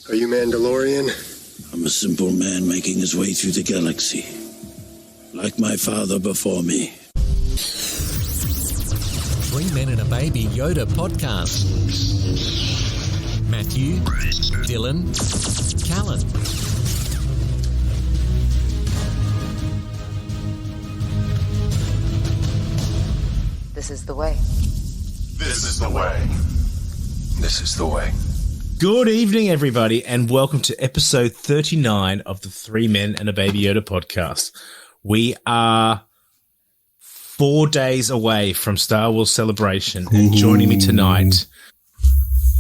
Are you Mandalorian? I'm a simple man making his way through the galaxy, like my father before me. 3 Men and a Baby Yoda podcast. Matthew, Dylan, Callan. This is the way. This is the way. This is the way. Good evening, everybody, and welcome to episode 39 of the 3 Men and a Baby Yoda podcast. We are 4 days away from Star Wars Celebration, and joining me tonight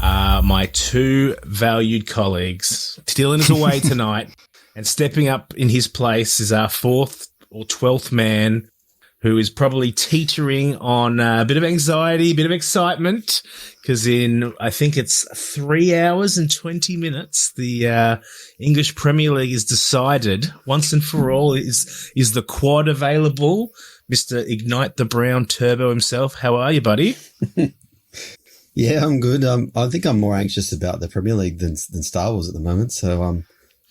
are my two valued colleagues. Dylan is away tonight, and stepping up in his place is our 4th or 12th man, who is probably teetering on a bit of anxiety, a bit of excitement, because in, I think it's 3 hours and 20 minutes, the English Premier League is decided once and for all. Is the quad available? Mr. Ignite the Brown Turbo himself. How are you, buddy? Yeah, I'm good. I think I'm more anxious about the Premier League than Star Wars at the moment. So,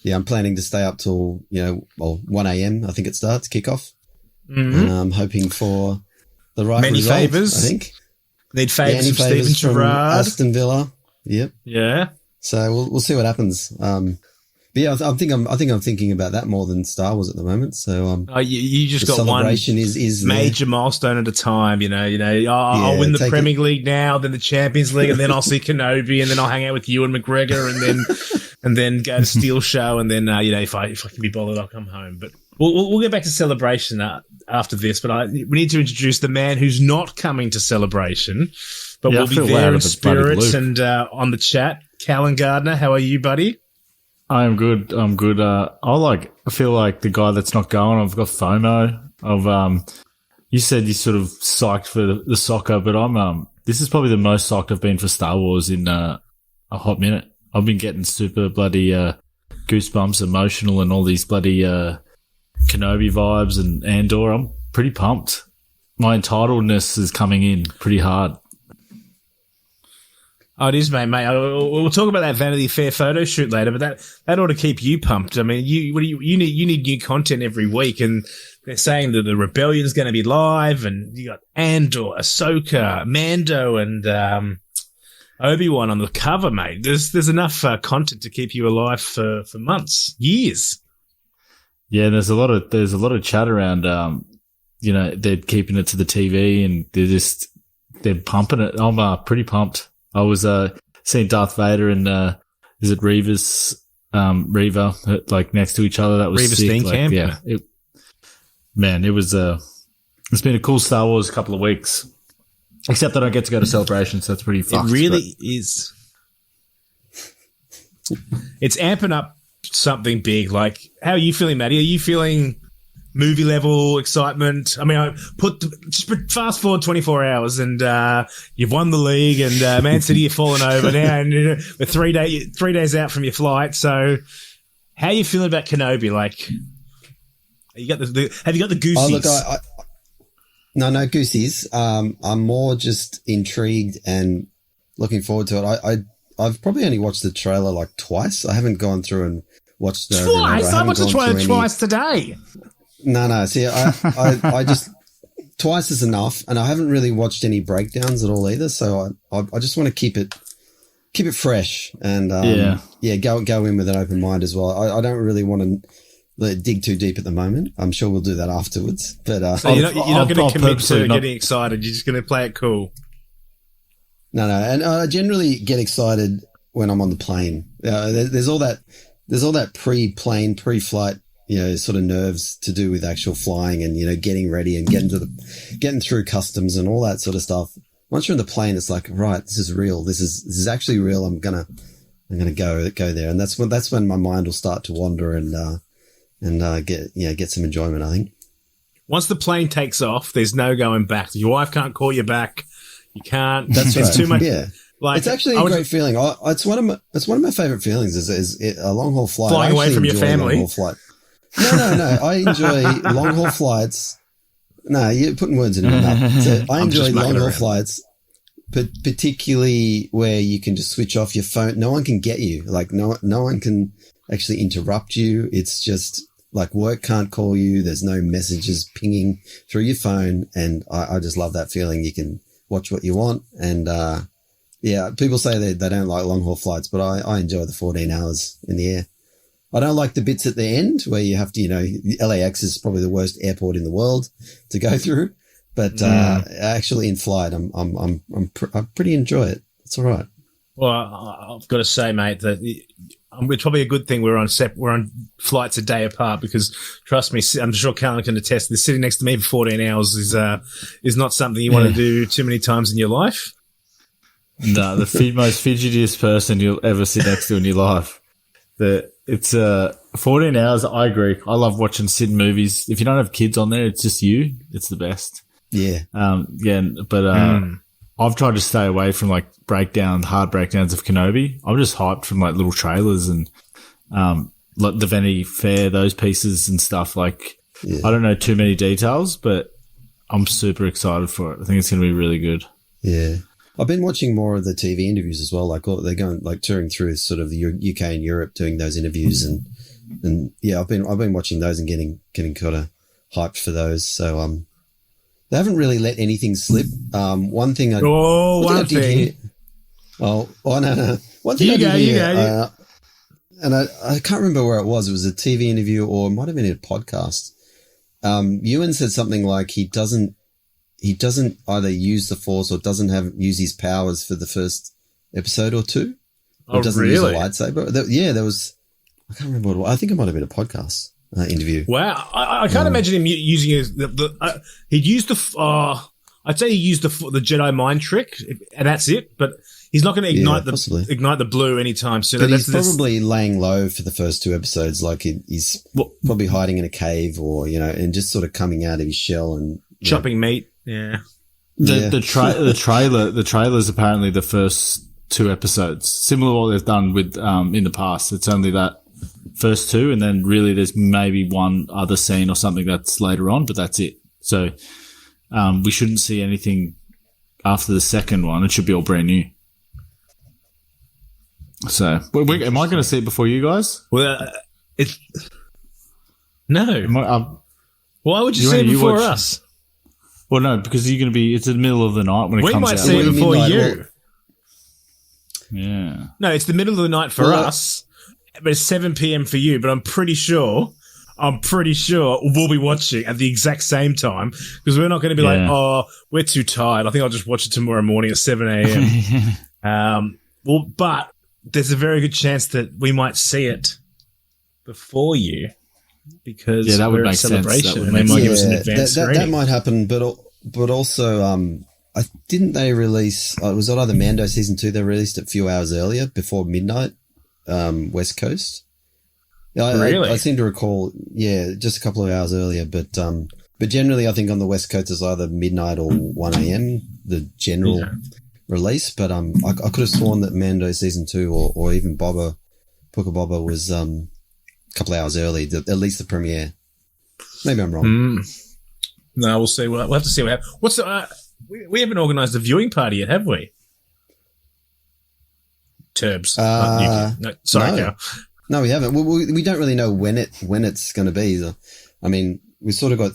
yeah, I'm planning to stay up till, 1 a.m. I think it starts, kick off. Mm-hmm. And I'm hoping for the right many result, favours. I think. Need favours from Steven Gerrard. Aston Villa. Yep. Yeah. So we'll see what happens. But yeah, I think I'm thinking about that more than Star Wars at the moment. So you just got one is major milestone at a time. I'll win the Premier League now, then the Champions League, and then I'll see Kenobi, and then I'll hang out with Ewan McGregor, and then go to Steel Show, and then if I can be bothered, I'll come home. But we'll get back to Celebration after this. But we need to introduce the man who's not coming to Celebration, but will be there in spirit and on the chat. Callan Gardner, how are you, buddy? I'm good. I feel like the guy that's not going. I've got FOMO. You said you sort of psyched for the soccer, but this is probably the most psyched I've been for Star Wars in a hot minute. I've been getting super bloody goosebumps, emotional, and all these bloody Kenobi vibes and Andor. I'm pretty pumped. My entitledness is coming in pretty hard. Oh, it is, mate. We'll talk about that Vanity Fair photo shoot later, but that ought to keep you pumped. I mean, you need new content every week, and they're saying that the Rebellion's going to be live, and you got Andor, Ashoka, Mando, and Obi-Wan on the cover, mate. There's enough content to keep you alive for months, years. Yeah, there's a lot of chat around. They're keeping it to the TV, and they're pumping it. I'm pretty pumped. I was seeing Darth Vader and is it Reva like next to each other. That was Reva's sick. theme camp. Yeah, it was. It's been a cool Star Wars couple of weeks. Except I don't get to go to Celebration, so that's pretty fucked. It really is. It's amping up something big. Like, how are you feeling, Matty? Are you feeling movie level excitement? I mean, just fast forward 24 hours and you've won the league, and Man City have fallen over now, and we're 3 days out from your flight. So, how are you feeling about Kenobi? Like, have you got the goosies? Oh, look, no goosies. I'm more just intrigued and looking forward to it. I've probably only watched the trailer like twice. I haven't gone through and watched the twice. I watched the trailer twice today. No. See, I just twice is enough, and I haven't really watched any breakdowns at all either. So I just want to keep it fresh and go in with an open mind as well. I don't really want to dig too deep at the moment. I'm sure we'll do that afterwards. But so you're not going to commit to getting excited. You're just going to play it cool. No, and I generally get excited when I'm on the plane. There's all that pre-plane, pre-flight, sort of nerves to do with actual flying and, getting ready and getting through customs and all that sort of stuff. Once you're on the plane, it's like, right, this is real. This is actually real. I'm gonna go there. And that's when my mind will start to wander and get some enjoyment, I think. Once the plane takes off, there's no going back. Your wife can't call you back. You can't. That's right. Too much. Yeah. Like, it's actually a great feeling. It's one of my favorite feelings is a long haul flight. Flying away from your family. No. I enjoy long haul flights. No, you're putting words in my mouth. So I enjoy long haul flights particularly where you can just switch off your phone. No one can get you. Like no one can actually interrupt you. It's just like work can't call you. There's no messages pinging through your phone. And I just love that feeling. You can watch what you want. And, yeah, people say they don't like long haul flights, but I enjoy the 14 hours in the air. I don't like the bits at the end where you have to, LAX is probably the worst airport in the world to go through. But actually, in flight, I pretty enjoy it. It's all right. Well, I've got to say, mate, that it's probably a good thing we're on flights a day apart, because trust me, I'm sure Callan can attest. This sitting next to me for 14 hours is not something you want to do too many times in your life. No, the most fidgetiest person you'll ever sit next to in your life. It's 14 hours. I agree. I love watching sit movies. If you don't have kids on there, it's just you. It's the best. Yeah. I've tried to stay away from like hard breakdowns of Kenobi. I'm just hyped from like little trailers and like the Vanity Fair, those pieces and stuff. Like I don't know too many details, but I'm super excited for it. I think it's going to be really good. Yeah. I've been watching more of the TV interviews as well. Like they're going like touring through sort of the UK and Europe doing those interviews, and yeah, I've been watching those and getting kind of hyped for those. So they haven't really let anything slip. One thing I did hear. No. One thing I did hear, and I can't remember where it was. It was a TV interview or it might have been a podcast. Ewan said something like he doesn't either use the Force or doesn't use his powers for the first episode or two. Or doesn't use a lightsaber. There was, I can't remember what it was. I think it might have been a podcast interview. Wow. I can't imagine him using he'd use I'd say he used the Jedi mind trick, and that's it, but he's not going to ignite the blue anytime soon. But he's probably laying low for the first two episodes, like he's probably hiding in a cave or, and just sort of coming out of his shell and chopping meat. Yeah. The trailer is apparently the first two episodes, similar to what they've done with in the past. It's only that first two, and then really there's maybe one other scene or something that's later on, but that's it. So we shouldn't see anything after the second one. It should be all brand new. So am I going to see it before you guys? Well, no. Why would you see it before us? Well, no, because you're going to be. It's in the middle of the night when it comes out. We might see it before you. Yeah. No, it's the middle of the night for us, but it's 7 p.m. for you. But I'm pretty sure we'll be watching at the exact same time, because we're not going to be like, oh, we're too tired. I think I'll just watch it tomorrow morning at 7 a.m. But there's a very good chance that we might see it before you. Because that would make celebration, sense. And they might give us an advance that might happen, but also, didn't they release? Was it either Mando season 2? They released it a few hours earlier, before midnight, West Coast. Really? I seem to recall, just a couple of hours earlier, but generally, I think on the West Coast it's either midnight or 1 a.m. the general release. But I could have sworn that Mando season 2 or even Book of Boba was couple of hours early, at least the premiere. Maybe I'm wrong. No, we'll see. We'll have to see what happens. What's we haven't organised a viewing party yet, have we? Turbs. No, we haven't. We don't really know when it's going to be. I mean, we've sort of got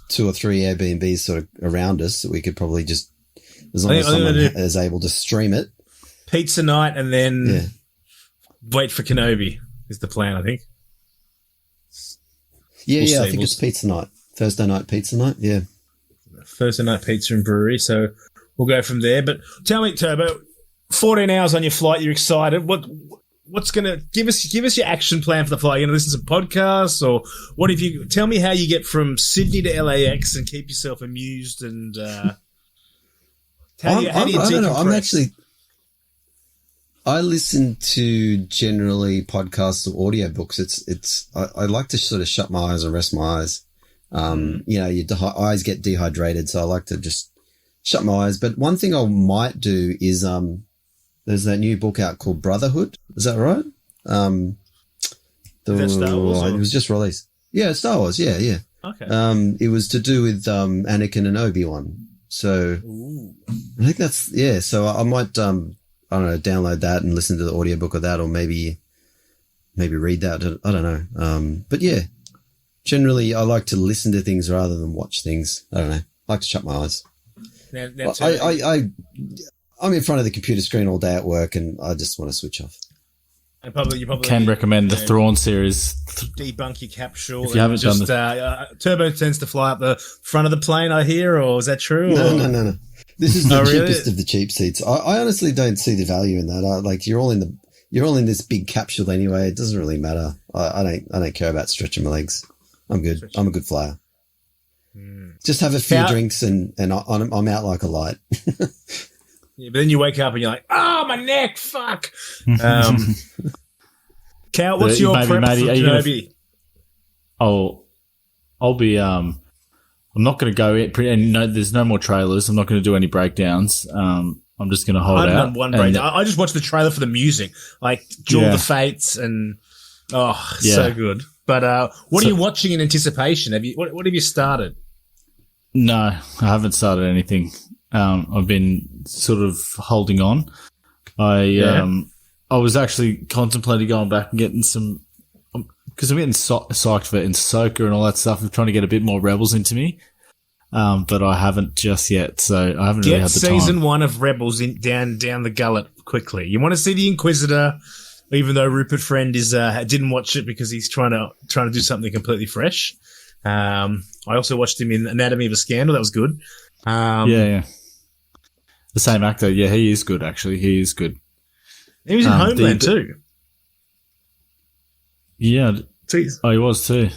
2 or 3 Airbnbs sort of around us that we could probably just, as long as someone is able to stream it. Pizza night and then wait for Kenobi is the plan, I think. I think it's pizza night. Thursday night pizza night, yeah. Thursday night pizza and brewery, so we'll go from there. But tell me, Turbo, 14 hours on your flight, you're excited. What's going to give us your action plan for the flight? Are you going to listen to podcasts, or what if you tell me how you get from Sydney to LAX and keep yourself amused and how do you decompress? I don't know. I listen to generally podcasts or audiobooks. I like to sort of shut my eyes and rest my eyes. Your eyes get dehydrated, so I like to just shut my eyes. But one thing I might do is, there's that new book out called Brotherhood. Is that right? Is that Star Wars? It was just released. Yeah, Star Wars. Yeah. Okay. It was to do with Anakin and Obi-Wan. So I think that's, yeah. So I might, I don't know, download that and listen to the audiobook of that, or maybe read that. I don't know. But yeah, generally I like to listen to things rather than watch things. I don't know. I like to shut my eyes. I'm in front of the computer screen all day at work, and I just want to switch off. And you probably can recommend the THRAWN series. Debunk your capsule. If you haven't done Turbo tends to fly up the front of the plane, I hear, or is that true? No. This is the really? cheapest of the cheap seats. I honestly don't see the value in that. You're all in this big capsule anyway. It doesn't really matter. I don't care about stretching my legs. I'm good. I'm a good flyer. Just have a few drinks and I'm out like a light. Yeah, but then you wake up and you're like, oh, my neck, fuck. Cal, what's your prep for Kenobi? I'll be, I'm not going to go in, and there's no more trailers. I'm not going to do any breakdowns. I'm just going to hold out. I've done one breakdown. I just watched the trailer for the music, like Duel of the Fates, and so good. But what are you watching in anticipation? What have you started? No, I haven't started anything. I've been sort of holding on. I was actually contemplating going back and getting some, because I'm getting psyched for Ahsoka and all that stuff. I'm trying to get a bit more Rebels into me, but I haven't just yet. So I haven't really had the time. Get season 1 of Rebels down the gullet quickly. You want to see the Inquisitor, even though Rupert Friend didn't watch it because he's trying to do something completely fresh. I also watched him in Anatomy of a Scandal. That was good. Yeah. The same actor. Yeah, he is good, actually. He is good. He was in Homeland too. Yeah. Jeez. Oh, he was too.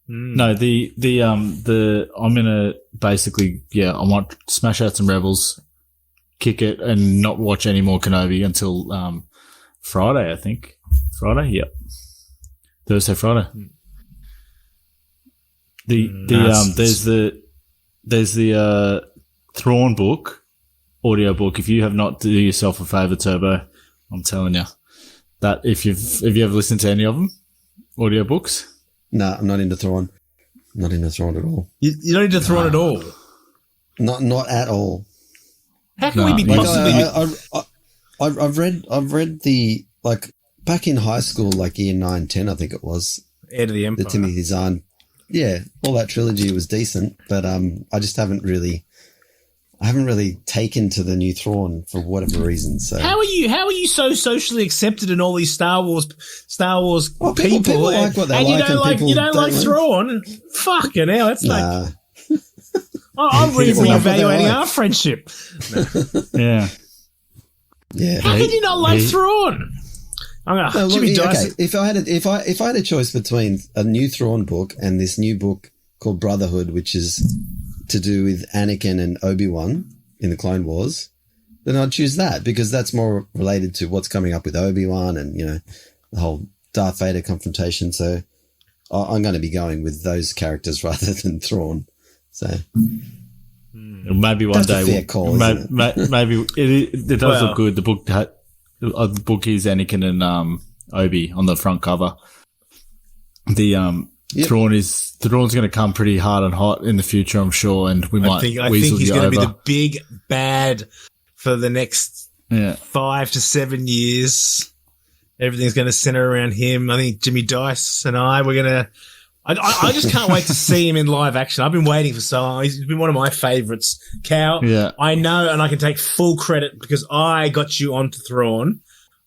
No, I'm gonna basically, I want to smash out some Rebels, kick it, and not watch any more Kenobi until Friday, I think. Friday? Yep. Thursday, Friday. There's the THRAWN book, audio book. If you have not, do yourself a favor, Turbo. I'm telling you that have you ever listened to any of them, audio books? No, I'm not into THRAWN. Not into THRAWN at all. You're not into THRAWN at all? Not at all. How can we be possibly? I've read the, back in high school, year 9, 10, I think it was. Heir to the Empire. The Timothy Zahn. Yeah, all that trilogy was decent, but I just haven't really taken to the new THRAWN for whatever reason. So how are you so socially accepted in all these Star Wars people like what they and like, you don't like THRAWN? Fucking hell, that's like I'm reevaluating our friendship. Yeah. How can you not like THRAWN? Jimmy Dice. Okay. If I had a choice between a new THRAWN book and this new book called Brotherhood, which is to do with Anakin and Obi-Wan in the Clone Wars, then I'd choose that because that's more related to what's coming up with Obi-Wan and, the whole Darth Vader confrontation. So I'm going to be going with those characters rather than THRAWN. So maybe one day maybe it does look good. The book is Anakin and Obi on the front cover. THRAWN's going to come pretty hard and hot in the future, I'm sure, and I think he's going to be the big bad for the next 5 to 7 years. Everything's going to center around him. I think Jimmy Dice and we're going to. I just can't wait to see him in live action. I've been waiting for so long. He's been one of my favorites. Cal, I know, and I can take full credit because I got you onto THRAWN.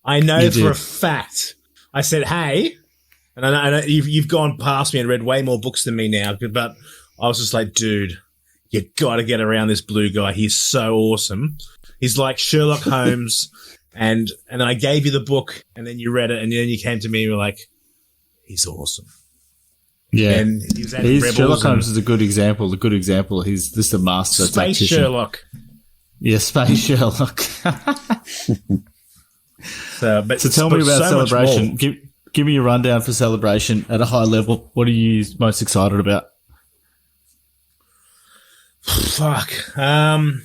I know for a fact. I said, hey, and I know you've gone past me and read way more books than me now, but I was just like, dude, you got to get around this blue guy. He's so awesome. He's like Sherlock Holmes. And then I gave you the book, and then you read it, and then you came to me and were like, he's awesome. Yeah, and Sherlock Holmes is a good example. He's just a master Space tactician. Sherlock. Yeah, Space Sherlock. So tell me about Celebration. Give me a rundown for Celebration at a high level. What are you most excited about? Fuck. I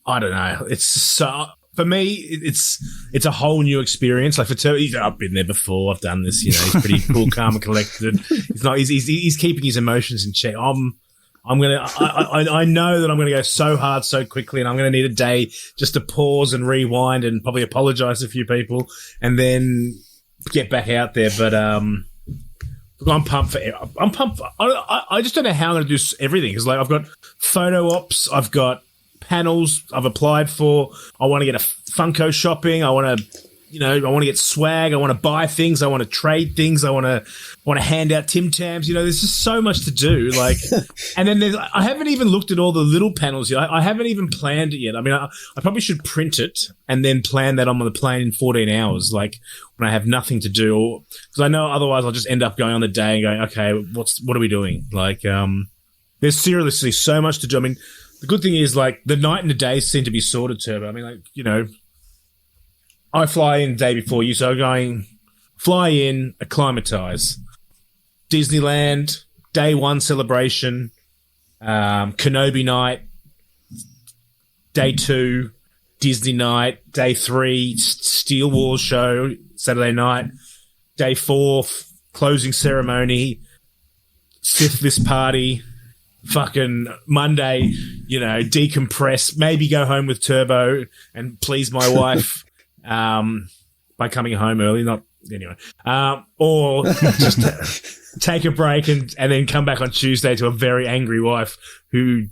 don't know. It's so. For me, it's a whole new experience. Like for Turbo, I've been there before. I've done this. He's pretty cool, calm, and collected. He's keeping his emotions in check. I know that I'm gonna go so hard so quickly, and I'm gonna need a day just to pause and rewind and probably apologize to a few people, and then get back out there. But I'm pumped I'm pumped. I just don't know how I'm gonna do everything. Because like I've got photo ops, I've got panels I've applied for. I want to get a Funko shopping. I want to. I want to get swag. I want to buy things. I want to trade things. I want to hand out Tim Tams. There's just so much to do. Like, and then I haven't even looked at all the little panels yet. I haven't even planned it yet. I mean, I probably should print it and then plan that on the plane in 14 hours. Like when I have nothing to do, because I know otherwise I'll just end up going on the day and going, okay, what are we doing? Like, there's seriously so much to do. I mean, the good thing is like the night and the day seem to be sorted, Turbo. I mean, like, I fly in the day before you, so I'm going fly in, acclimatise. Disneyland, day one celebration, Kenobi night, day two, Disney night, day three, Steel Wars show, Saturday night, day four, closing ceremony, fifth this party, fucking Monday, decompress, maybe go home with Turbo and please my wife. By coming home early, not anyway, or just take a break and then come back on Tuesday to a very angry wife who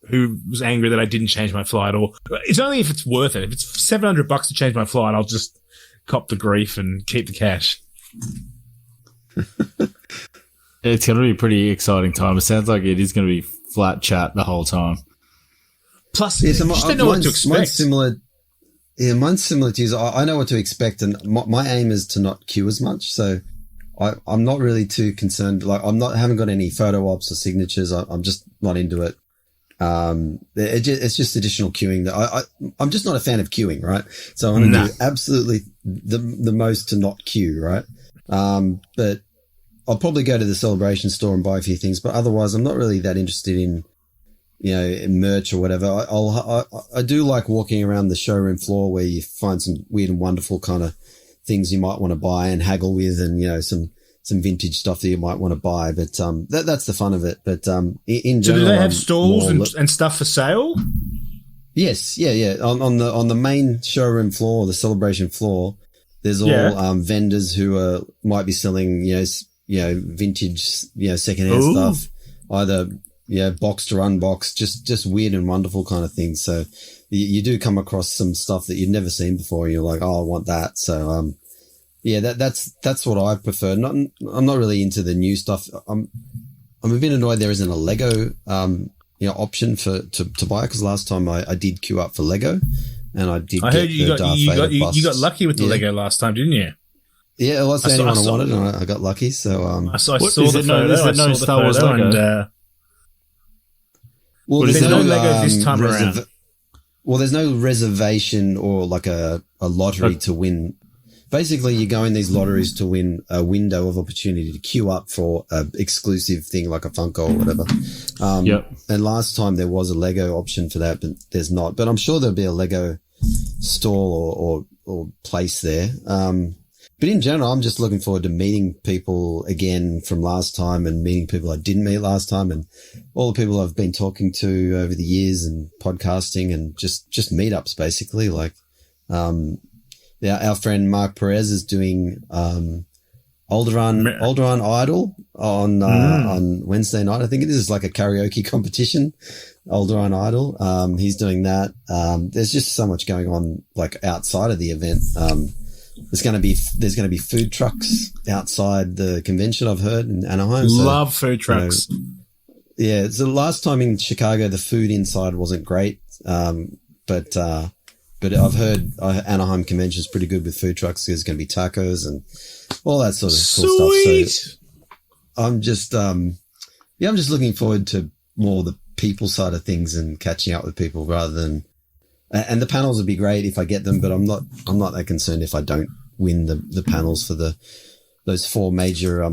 was angry that I didn't change my flight. Or it's only if it's worth it. If it's $700 to change my flight, I'll just cop the grief and keep the cash. It's going to be a pretty exciting time. It sounds like it is going to be flat chat the whole time. Plus, I just don't know what to expect. Mine's similar to yours. I know what to expect, and my aim is to not queue as much. So I'm not really too concerned. Like haven't got any photo ops or signatures. I'm just not into it. It's just additional queuing that I'm just not a fan of queuing, right? So I'm going to do absolutely the most to not queue, right? But I'll probably go to the Celebration store and buy a few things, but otherwise I'm not really that interested in merch or whatever. I do like walking around the showroom floor where you find some weird and wonderful kind of things you might want to buy and haggle with, and some vintage stuff that you might want to buy. But that's the fun of it. But in general, so do they have stalls and stuff for sale? Yes, yeah. On the main showroom floor, the Celebration floor, there's all vendors who might be selling vintage secondhand stuff, either. Boxed or unboxed, just weird and wonderful kind of things. So you do come across some stuff that you've never seen before, and you're like, oh, I want that. So that's what I prefer. I'm not really into the new stuff. I'm a bit annoyed there isn't a Lego option to buy, because last time I did queue up for Lego, and I did. I heard you got lucky with the Lego last time, didn't you? Yeah, well, that's the only one I wanted, and I got lucky. So I saw the photo. I saw the Star Wars Lego. Well, there's no Lego this time around. Well, there's no reservation or like a lottery to win. Basically, you go in these lotteries to win a window of opportunity to queue up for an exclusive thing like a Funko or whatever. And last time there was a Lego option for that, but there's not. But I'm sure there'll be a Lego stall or place there. But in general, I'm just looking forward to meeting people again from last time, and meeting people I didn't meet last time, and all the people I've been talking to over the years, and podcasting, and just meetups basically. Like, our friend Mark Perez is doing, Alderaan Idol on Wednesday night. I think it is like a karaoke competition, Alderaan Idol. He's doing that. There's just so much going on like outside of the event. There's going to be food trucks outside the convention, I've heard, in Anaheim. Love food trucks. So the last time in Chicago, the food inside wasn't great. But I've heard Anaheim convention is pretty good with food trucks. There's going to be tacos and all that sort of cool stuff. So I'm just, I'm just looking forward to more the people side of things and catching up with people rather than. And the panels would be great if I get them, but I'm not that concerned if I don't win the panels for those four major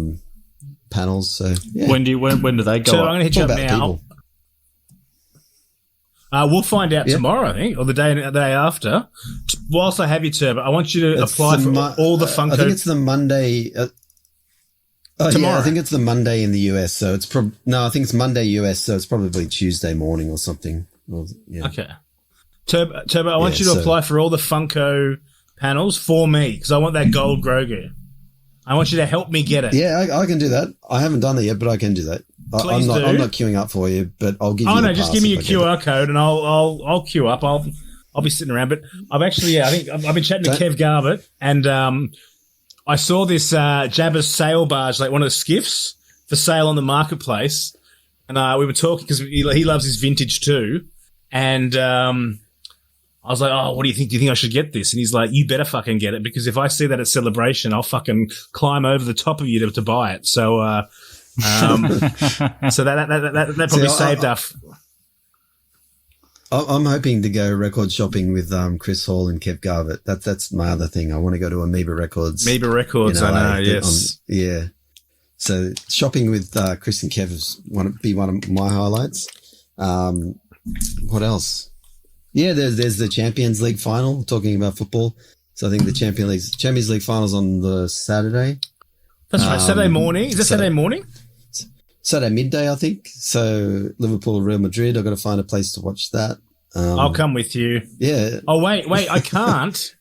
panels. So yeah. When do they go? So I'm going to hit you up now. We'll find out tomorrow, I think, or the day after. Whilst I have you, Turbo, I want you to apply for all the Funko. I think it's the Monday. Oh, tomorrow. yeah, I think it's the Monday in the US, so it's I think it's Monday US, so it's probably Tuesday morning or something. Yeah. Okay. Turbo, I want you to apply for all the Funko panels for me because I want that gold Grogu. I want you to help me get it. Yeah, I can do that. I haven't done it yet, but I can do that. I'm not queuing up for you, but I'll give you. Oh no, just give me your QR code and I'll queue up. I'll be sitting around, but I've actually I think I've been chatting to Kev Garbutt and I saw this Jabba's sail barge, like one of the skiffs for sale on the marketplace, and we were talking because he loves his vintage too, and I was like, oh, what do you think? Do you think I should get this? And he's like, you better fucking get it because if I see that at Celebration, I'll fucking climb over the top of you to buy it. So, so that probably saved us. I'm hoping to go record shopping with Chris Hall and Kev Garbutt. That's my other thing. I want to go to Amoeba Records. Amoeba Records, I know, yes. Yeah. So shopping with Chris and Kev is one of my highlights. What else? Yeah, there's the Champions League final, talking about football. So I think the Champions League final's on the Saturday. That's right, Saturday morning. Is that Saturday morning? Saturday midday, I think. So Liverpool, Real Madrid. I've got to find a place to watch that. I'll come with you. Yeah. Oh, wait, I can't.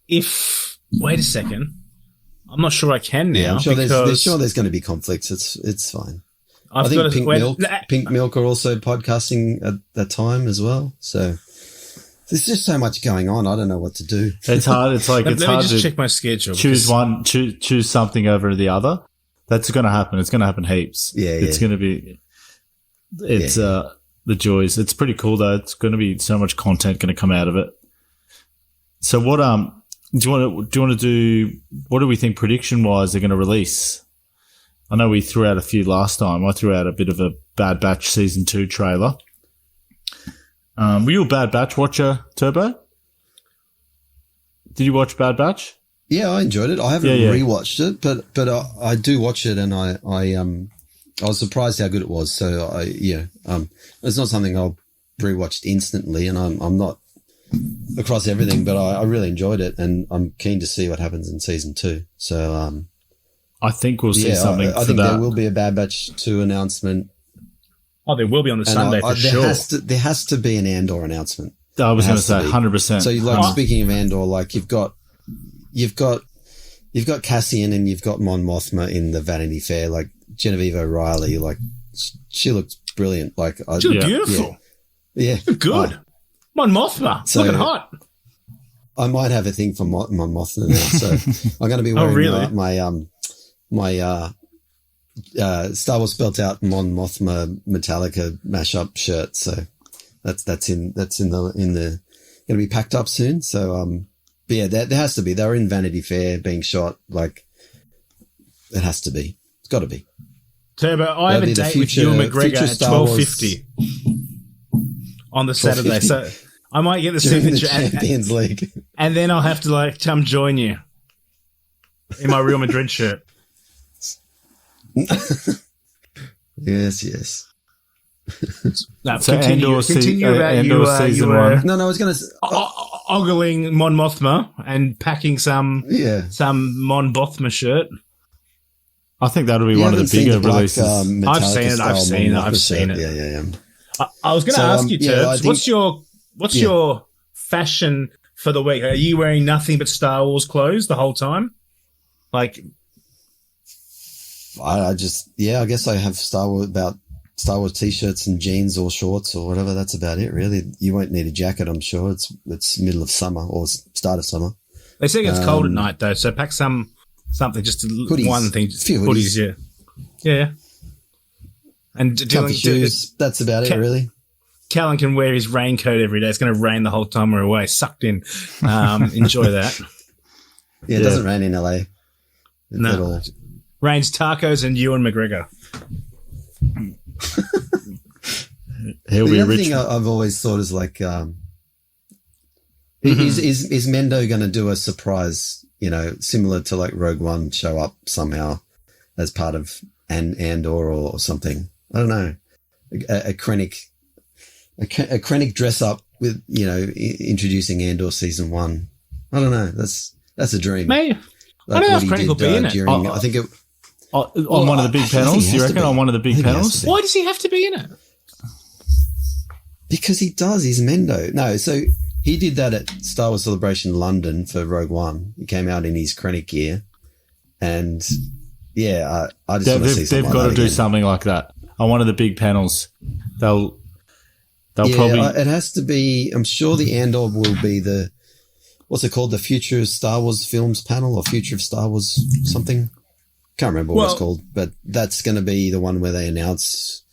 Wait a second. I'm not sure I can now. Yeah, I'm sure there's going to be conflicts. It's fine. I think Pink Milk are also podcasting at that time as well. So there's just so much going on. I don't know what to do. It's hard. It's like let me just check my schedule. Choose something over the other. That's going to happen. It's going to happen heaps. Yeah. It's going to be. It's the joys. It's pretty cool though. It's going to be so much content going to come out of it. So what do you want to do? What do we think prediction wise they're going to release? I know we threw out a few last time. I threw out a bit of a Bad Batch Season 2 trailer. Were you a Bad Batch watcher, Turbo? Did you watch Bad Batch? Yeah, I enjoyed it. I haven't rewatched it, but I do watch it, and I was surprised how good it was. So it's not something I'll rewatched instantly, and I'm not across everything, but I really enjoyed it, and I'm keen to see what happens in Season 2. So I think we'll see something. I think there will be a Bad Batch 2 announcement. Oh, there will be on the Sunday for sure. There has to be an Andor announcement. I was going to say 100%. So, speaking of Andor, like you've got Cassian and you've got Mon Mothma in the Vanity Fair. Like Genevieve O'Reilly, like she looks brilliant. Like she looks beautiful. Yeah, good. Mon Mothma, looking hot. I might have a thing for Mon Mothma now, so I'm going to be wearing my Star Wars spelt out Mon Mothma Metallica mashup shirt. So that's in the going to be packed up soon. So but yeah, there has to be. They're in Vanity Fair being shot. Like it has to be. It's got to be. Turbo, I have a date with Ewan McGregor at 12:50 on the Saturday. So I might get the signature Champions League, and then I'll have to come join you in my Real Madrid shirt. Yes. No, so continue about you were No, I was going to ogling Mon Mothma and packing some Mon Mothma shirt. I think that'll be one of the bigger releases. I've seen it. Yeah. I was going to ask you, Turbs, what's your fashion for the week? Are you wearing nothing but Star Wars clothes the whole time? Like, I guess I have Star Wars t-shirts and jeans or shorts or whatever. That's about it, really. You won't need a jacket, I'm sure. It's middle of summer or start of summer. They say it's cold at night though, so pack something, just hoodies. One thing, hoodies, yeah. And comfy shoes. That's about it, really. Callan can wear his raincoat every day. It's going to rain the whole time we're away. Sucked in. Enjoy that. Yeah, it doesn't rain in LA at all. Rains tacos and Ewan McGregor. He'll the be other rich. thing I've always thought is like, is Mendo going to do a surprise, similar to like Rogue One, show up somehow as part of Andor or something? I don't know. A Krennic dress up with, introducing Andor season 1. I don't know. That's a dream. Maybe. I don't know if Krennic will be in it. on one of the big panels? Do you reckon on one of the big panels? Why does he have to be in it? Because he does. He's Mendo. No, so he did that at Star Wars Celebration London for Rogue One. He came out in his Krennic gear. And, yeah, I just want to see something They've got to do again. something like that. On one of the big panels. They'll probably... it has to be... I'm sure the Andor will be the... What's it called? The Future of Star Wars Films panel or Future of Star Wars something? Can't remember what it's called. But that's going to be the one where they announce,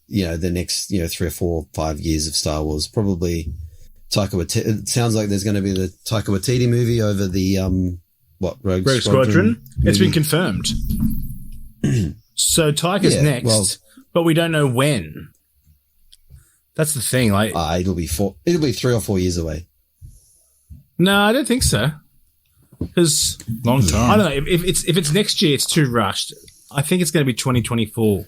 the next, 3 or 4, 5 years of Star Wars. Probably Taika Waititi. It sounds like there's going to be the Taika Waititi movie over the... Rogue Squadron? It's been confirmed. So Taika's next, but we don't know when. That's the thing. Like, it'll be 3 or 4 years away. No, I don't think so. Because long time. I don't know if it's next year. It's too rushed. I think it's going to be 2024.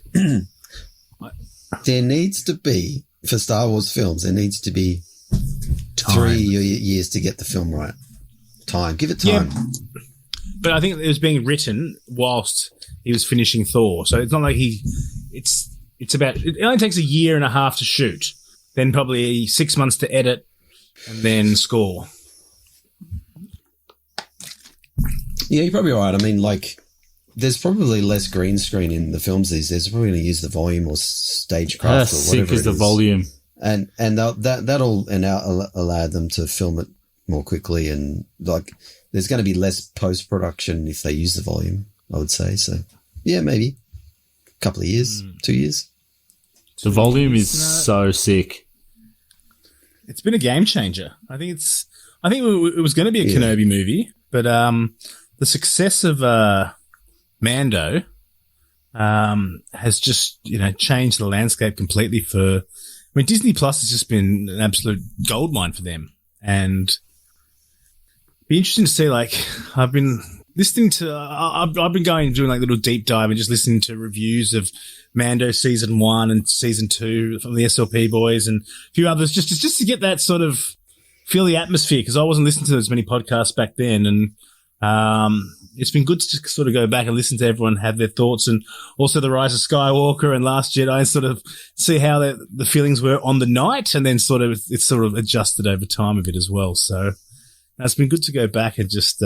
There needs to be for Star Wars films. There needs to be 3 years to get the film right. Time. Give it time. Yeah, but I think it was being written whilst he was finishing Thor, so it's not like it's about. It only takes 1.5 years to shoot, then probably 6 months to edit, and then score. Yeah, you're probably right. I mean, like, there's probably less green screen in the films these days. They're probably going to use the volume or stagecraft or whatever. Sick is the volume, and that'll allow them to film it more quickly, and like there's going to be less post-production if they use the volume, I would say. So yeah, maybe a couple of years, 2 years. The volume is so sick. It's been a game changer. I think it was going to be a Kenobi movie, but the success of Mando has just changed the landscape completely for. I mean, Disney Plus has just been an absolute goldmine for them, and be interesting to see. Like, I've been listening to, I've been doing like little deep dive and just listening to reviews of Mando season 1 and season 2 from the SLP boys and a few others, just to get that sort of feel the atmosphere, because I wasn't listening to as many podcasts back then, and it's been good to just sort of go back and listen to everyone have their thoughts, and also The Rise of Skywalker and Last Jedi, and sort of see how the feelings were on the night, and then it's sort of adjusted over time a bit as well. So it's been good to go back and just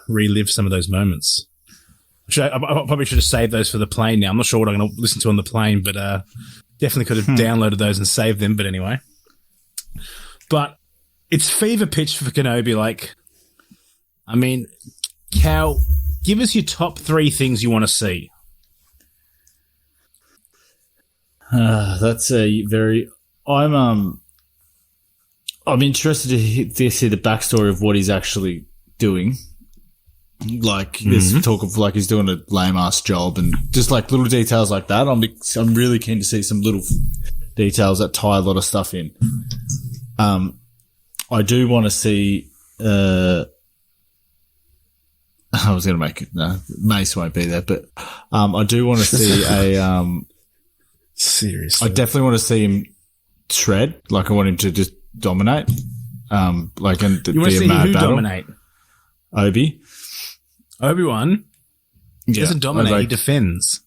relive some of those moments. I probably should have saved those for the plane now. I'm not sure what I'm going to listen to on the plane, but definitely could have downloaded those and saved them. But anyway. But it's fever pitch for Kenobi. Like, I mean, Cal, give us your top 3 things you want to see. That's a very... I'm interested to see the backstory of what he's actually doing. Like, there's talk of like he's doing a lame-ass job and just like little details like that. I'm really keen to see some little details that tie a lot of stuff in. I do want to see... I was going to make it... No, Mace won't be there, but I do want to see a... Seriously. I definitely want to see him shred. Like, I want him to just dominate. Like, and you want to see who battle. dominate? Obi-Wan doesn't dominate, he defends.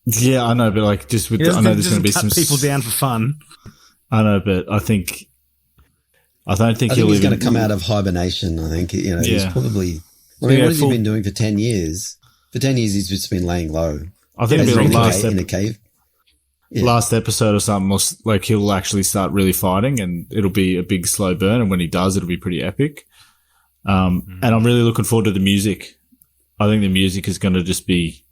Yeah, I know, but like just with I know there's going to be some people down for fun. I know, but I don't think he's going to come out of hibernation. I think he's probably. I mean, what has he been doing for 10 years? For 10 years, he's just been laying low. I think it'll be in a cave. Yeah. Last episode or something, like he'll actually start really fighting, and it'll be a big slow burn. And when he does, it'll be pretty epic. And I'm really looking forward to the music. I think the music is going to just be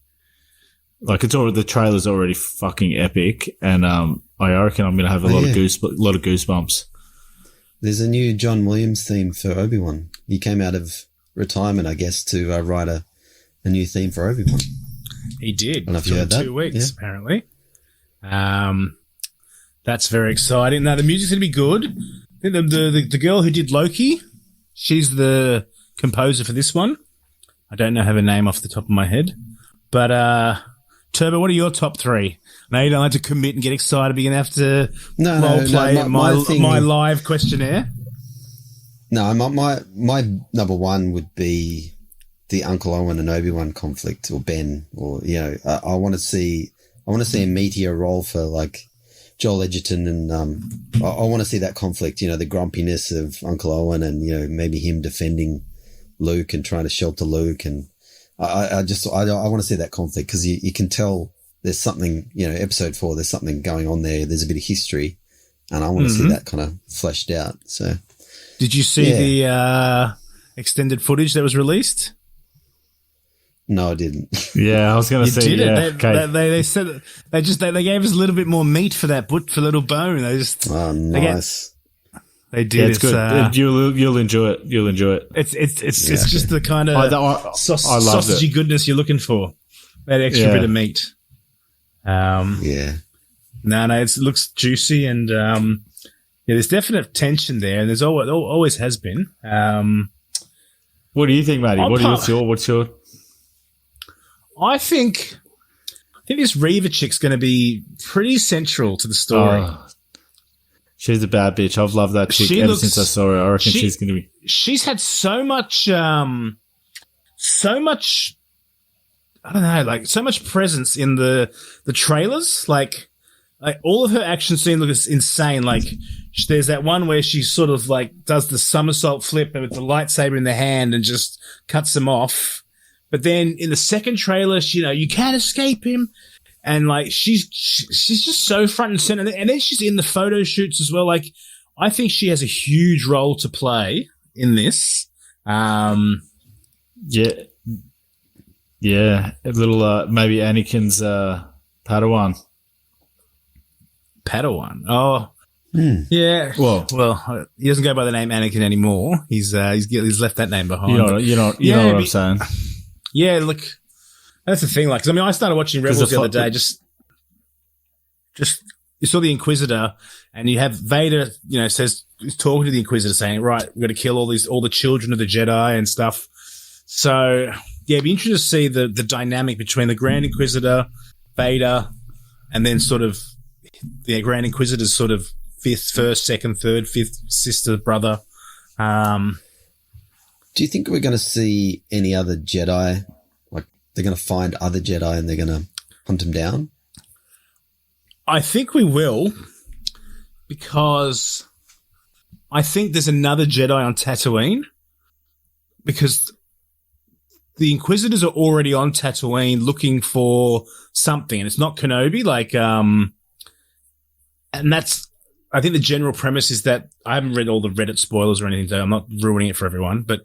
like the trailer's already fucking epic, and I reckon I'm going to have a lot of goosebumps. There's a new John Williams theme for Obi-Wan. He came out of retirement, I guess, to write a new theme for Obi-Wan. He did. I don't know if you heard that. 2 weeks, apparently. That's very exciting. Now the music's going to be good. I think the girl who did Loki, she's the composer for this one. I don't know her name off the top of my head. But, Turbo, what are your top 3? Now you don't have to commit and get excited, but you're going to have to role play my live questionnaire. No, my number 1 would be the Uncle Owen and Obi-Wan conflict, or Ben, or, you know, I want to see a meatier role for like Joel Edgerton, and I want to see that conflict, you know, the grumpiness of Uncle Owen, and, you know, maybe him defending Luke and trying to shelter Luke. And I want to see that conflict, because you can tell there's something, you know, episode 4, there's something going on there. There's a bit of history, and I want to see that kind of fleshed out. So, did you see the extended footage that was released? No, I didn't. Yeah, I was going to say, yeah. They said they gave us a little bit more meat for that little bone. They just nice. They did. Yeah, it's good. You'll enjoy it. You'll enjoy it. It's just the kind of sausagey goodness you're looking for. That extra bit of meat. No, it looks juicy, and there's definite tension there, and there's always has been. What do you think, Matty? What's your? I think this Reva chick's going to be pretty central to the story. Oh, she's a bad bitch. I've loved that chick ever since I saw her. I reckon she's going to be. She's had so much. I don't know, like so much presence in the trailers. Like all of her action scene looks insane. Like there's that one where she sort of like does the somersault flip with the lightsaber in the hand and just cuts him off. But then in the second trailer, you can't escape him. And like, she's just so front and center. And then she's in the photo shoots as well. Like, I think she has a huge role to play in this. Yeah. A little, maybe Anakin's, Padawan. Padawan. Oh, yeah. Well, he doesn't go by the name Anakin anymore. He's left that name behind. You know what I'm saying? Yeah, look, that's the thing. Like, 'cause I mean, I started watching Rebels the other day. Just you saw the Inquisitor, and you have Vader. He's talking to the Inquisitor, saying, "Right, we're going to kill all the children of the Jedi and stuff." So, yeah, it'd be interesting to see the dynamic between the Grand Inquisitor, Vader, and then sort of the Grand Inquisitor's sort of first, second, third, fifth sister, brother. Do you think we're going to see any other Jedi? Like, they're going to find other Jedi and they're going to hunt them down? I think we will, because I think there's another Jedi on Tatooine, because the Inquisitors are already on Tatooine looking for something, and it's not Kenobi. Like, and that's, I think the general premise is that I haven't read all the Reddit spoilers or anything, so I'm not ruining it for everyone, but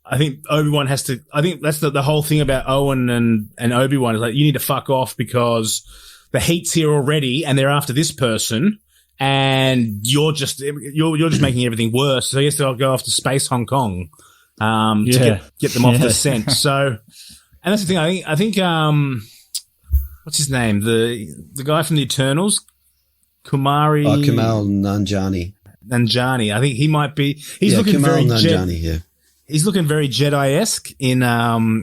I think Obi-Wan has to, I think that's the whole thing about Owen and Obi-Wan is like, you need to fuck off because the heat's here already and they're after this person and you're just making everything worse. So he has to go off to Space Hong Kong, to get them off the scent. So, and that's the thing. I think, what's his name? The guy from the Eternals, Kumail Nanjiani. I think he might be. He's looking very Nanjiani. He's looking very Jedi-esque in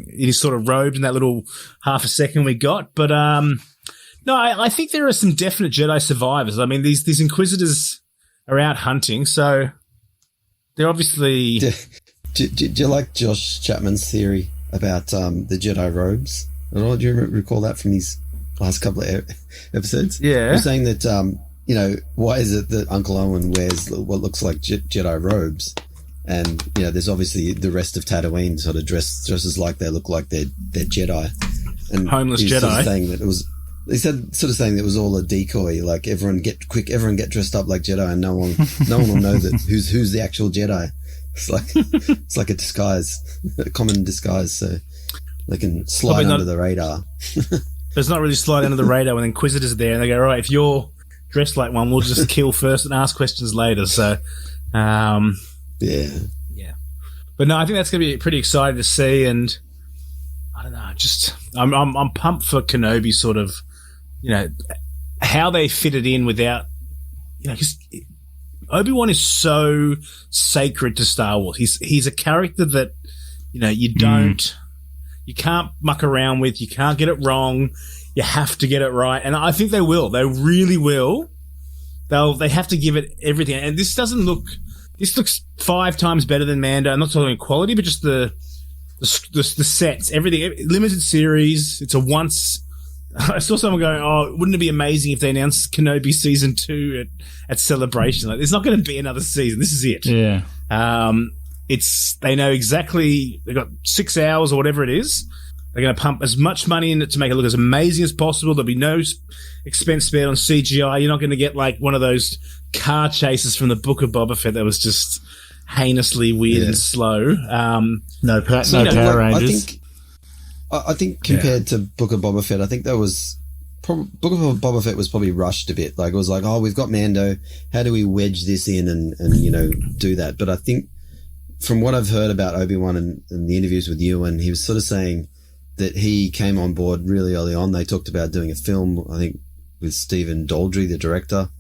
his sort of robes in that little half a second we got. But no, I think there are some definite Jedi survivors. I mean, these Inquisitors are out hunting, so they're obviously. Do you like Josh Chapman's theory about the Jedi robes? Do you recall that from his last couple of episodes? Yeah, he's saying that. Why is it that Uncle Owen wears what looks like Jedi robes? And, there's obviously the rest of Tatooine sort of dresses like they look like they're Jedi. And homeless Jedi. Sort of saying that it was, saying that it was all a decoy, like everyone get dressed up like Jedi and no one will know that who's the actual Jedi. It's like a disguise, a common disguise, so they can slide under the radar. It's not really slide under the radar when Inquisitors are there and they go, right, if you're dressed like one, we'll just kill first and ask questions later. So, yeah. But no, I think that's going to be pretty exciting to see, and I don't know, I'm pumped for Kenobi. Sort of, how they fit it in without, because Obi-Wan is so sacred to Star Wars. He's a character that you can't muck around with. You can't get it wrong. You have to get it right. And I think they will. They really will. They have to give it everything. And this looks 5 times better than Mando. I'm not talking quality, but just the the sets, everything, limited series. It's a once. I saw someone going, "Oh, wouldn't it be amazing if they announced Kenobi season 2 at Celebration?" Like, there's not going to be another season. This is it. Yeah. They know exactly. They've got 6 hours or whatever it is. They're going to pump as much money in it to make it look as amazing as possible. There'll be no expense spared on CGI. You're not going to get like one of those car chases from the Book of Boba Fett that was just heinously weird and slow. No Power Rangers. I think compared to Book of Boba Fett, I think that was Book of Boba Fett was probably rushed a bit. Like, it was like, oh, we've got Mando. How do we wedge this in and do that? But I think from what I've heard about Obi-Wan and the interviews with Ewan, he was sort of saying that he came on board really early on. They talked about doing a film, I think, with Stephen Daldry, the director,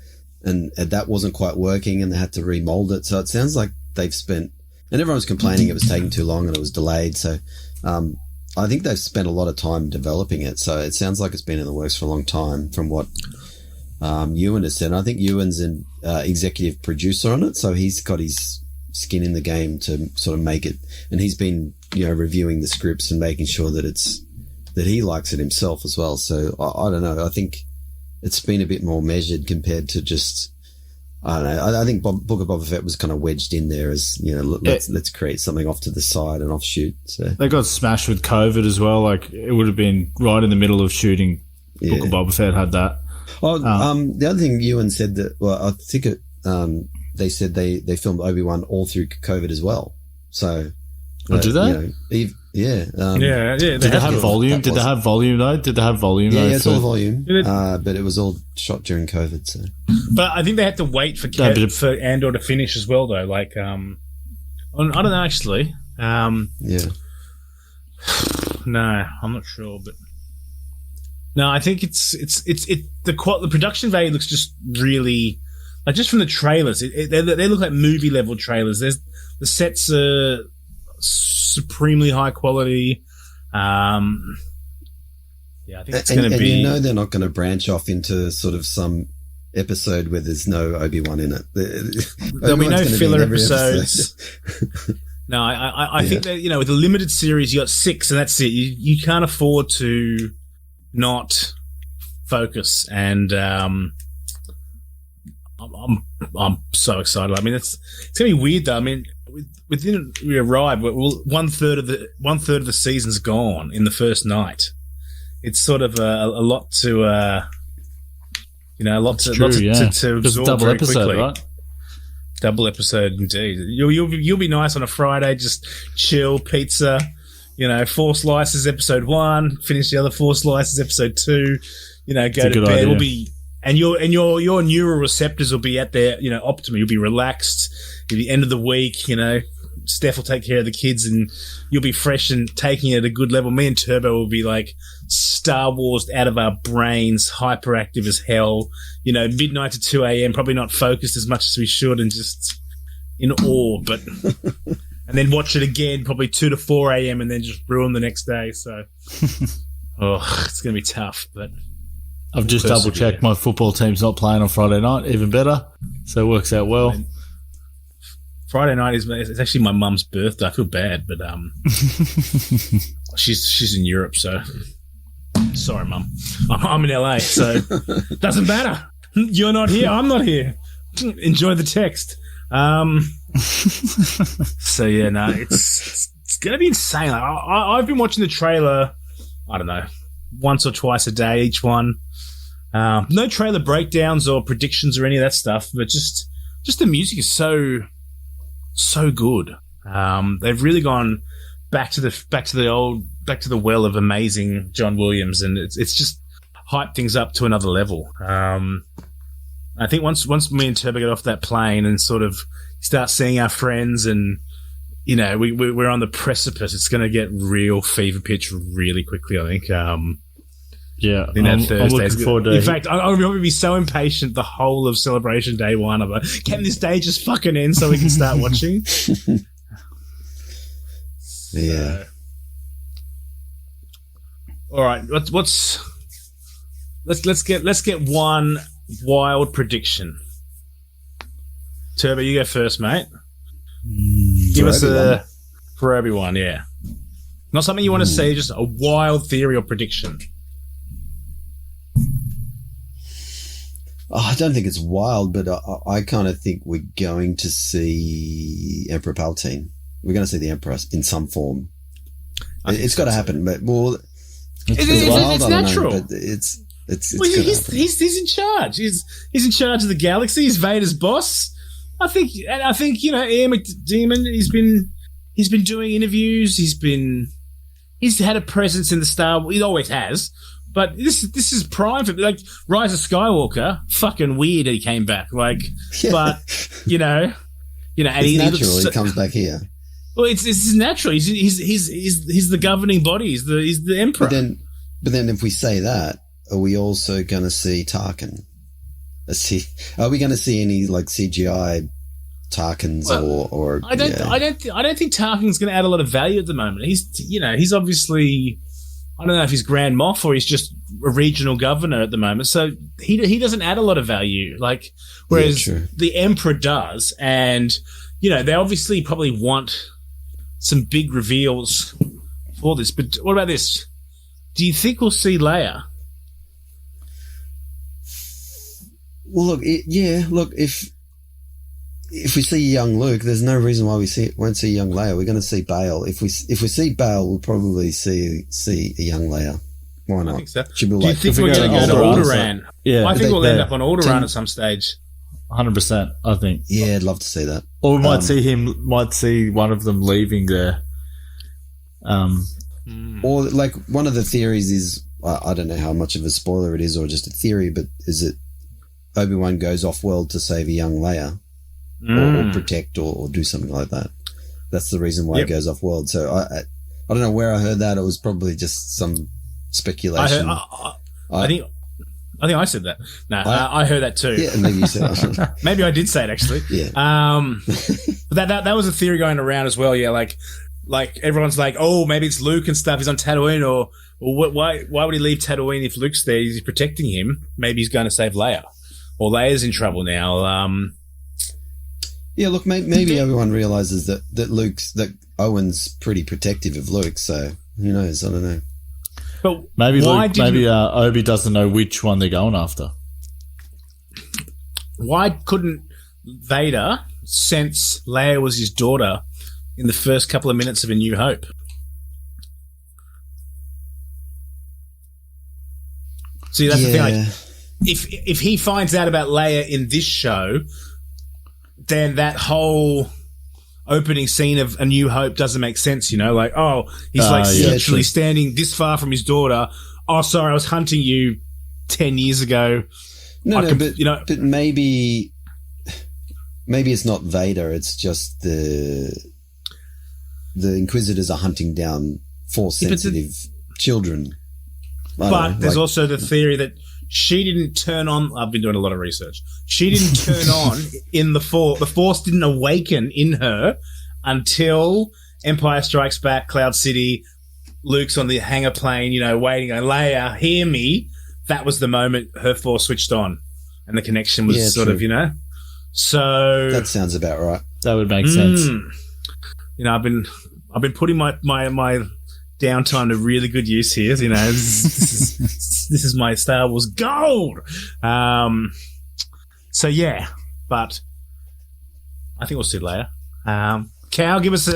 and that wasn't quite working, and they had to remold it. So it sounds like they've spent, and everyone was complaining it was taking too long and it was delayed. So I think they've spent a lot of time developing it. So it sounds like it's been in the works for a long time from what Ewan has said. And I think Ewan's an executive producer on it, so he's got his skin in the game to sort of make it, and he's been reviewing the scripts and making sure that he likes it himself as well. So I don't know, I think it's been a bit more measured compared to just, I don't know, I think Book of Boba Fett was kind of wedged in there as, let's create something off to the side and offshoot. So they got smashed with COVID as well. Like, it would have been right in the middle of shooting. Book of Boba Fett had that. The other thing Ewan said that, well, I think they said they filmed Obi-Wan all through COVID as well. So, did they? Did they have volume? Did they have volume though? Yeah, it's all volume. But it was all shot during COVID. So, but I think they had to wait for Andor to finish as well, though. Like, I don't know actually. Yeah. No, I'm not sure, but no, I think the production value looks just really. Like, just from the trailers, they look like movie level trailers. The sets are supremely high quality. I think it's going to be. And they're not going to branch off into sort of some episode where there's no Obi-Wan in it. There'll be no filler episodes. No, I think that with a limited series, you got 6, and that's it. You can't afford to not focus and. I'm so excited. I mean, it's gonna be weird though. I mean, within we arrive, one third of the season's gone in the first night. It's sort of a lot to a lot to absorb double very episode, quickly. right? Double episode indeed. You'll be nice on a Friday, just chill, pizza. 4 slices episode 1, finish the other 4 slices episode 2. Go to bed. It'll be. And your neural receptors will be at their, optimum. You'll be relaxed. At the end of the week, Steph will take care of the kids and you'll be fresh and taking it at a good level. Me and Turbo will be like Star Wars out of our brains, hyperactive as hell. Midnight to 2 a.m., probably not focused as much as we should and just in awe. But and then watch it again, probably 2 to 4 a.m. and then just ruin the next day. So, it's going to be tough, but. I've just double checked my football team's not playing on Friday night, even better. So it works out well. Friday night is actually my mum's birthday. I feel bad, but she's in Europe, so sorry, Mum. I'm in LA, so doesn't matter. You're not here. I'm not here. Enjoy the text. So yeah, no, it's gonna be insane. Like, I've been watching the trailer. I don't know, once or twice a day, each one. No trailer breakdowns or predictions or any of that stuff, but just the music is so good. They've really gone back to the well of amazing John Williams, and it's just hyped things up to another level. I think once me and Turbo get off that plane and sort of start seeing our friends, and we're on the precipice, it's going to get real fever pitch really quickly. I think. Yeah, I think that Thursday. I'm looking forward to it. In fact, I'll probably be so impatient the whole of Celebration Day 1. I'm like, can this day just fucking end so we can start watching? Yeah. All right. Let's get one wild prediction. Turbo, you go first, mate. Give us for Obi-Wan, yeah. Not something you want to see, just a wild theory or prediction. I don't think it's wild, but I kind of think we're going to see Emperor Palpatine. We're going to see the Emperor in some form. It's got to happen, but it's natural. Know, but it's well, he's in charge. He's in charge of the galaxy. He's Vader's boss. I think Ian McDiarmid. He's been doing interviews. He's had a presence in the Star Wars. He always has. But this is prime for like Rise of Skywalker. Fucking weird that he came back. Like, but and he comes back here. Well, it's natural. He's the governing body. He's the emperor. But then, if we say that, are we also going to see Tarkin? Are we going to see any like CGI Tarkins or? I don't think Tarkin's going to add a lot of value at the moment. He's obviously. I don't know if he's Grand Moff or he's just a regional governor at the moment. So he doesn't add a lot of value. Like, whereas the Emperor does. And, they obviously probably want some big reveals for this. But what about this? Do you think we'll see Leia? Well, look, if we see young Luke, there's no reason why we won't see young Leia. We're going to see Bail. If we see Bail, we'll probably see a young Leia. Why not? I think so. Do you think we're going to go to Alderaan? Yeah, I think we'll end up on Alderaan at some stage. 100%. I think. Yeah, I'd love to see that. Or we might see one of them leaving there. Or like one of the theories is, I don't know how much of a spoiler it is or just a theory, but is it Obi-Wan goes off world to save a young Leia? Or protect or do something like that. That's the reason why it goes off world. So I don't know where I heard that. It was probably just some speculation. I think I said that. No, I heard that too. Yeah, maybe you said that. Maybe I did say it actually. Yeah. But that was a theory going around as well. Yeah, like everyone's like, oh, maybe it's Luke and stuff. He's on Tatooine, or why would he leave Tatooine if Luke's there? He's protecting him. Maybe he's going to save Leia, or Leia's in trouble now. Yeah, look, maybe everyone realizes that Owen's pretty protective of Luke, so who knows? I don't know. But maybe Obi doesn't know which one they're going after. Why couldn't Vader sense Leia was his daughter in the first couple of minutes of A New Hope? See, that's the thing. Like, if he finds out about Leia in this show, then that whole opening scene of A New Hope doesn't make sense, Like, he's literally standing this far from his daughter. Oh, sorry, I was hunting you 10 years ago. But maybe it's not Vader. It's just the Inquisitors are hunting down Force-sensitive children. But there's also the theory that she didn't turn on. I've been doing a lot of research. She didn't turn on in the Force. The Force didn't awaken in her until Empire Strikes Back, Cloud City. Luke's on the hangar plane, waiting. Leia, hear me. That was the moment her Force switched on, and the connection was sort of, So that sounds about right. That would make sense. I've been putting my downtime to really good use here. This is my Star Wars gold. So yeah, but I think we'll see Leia. Cal, give us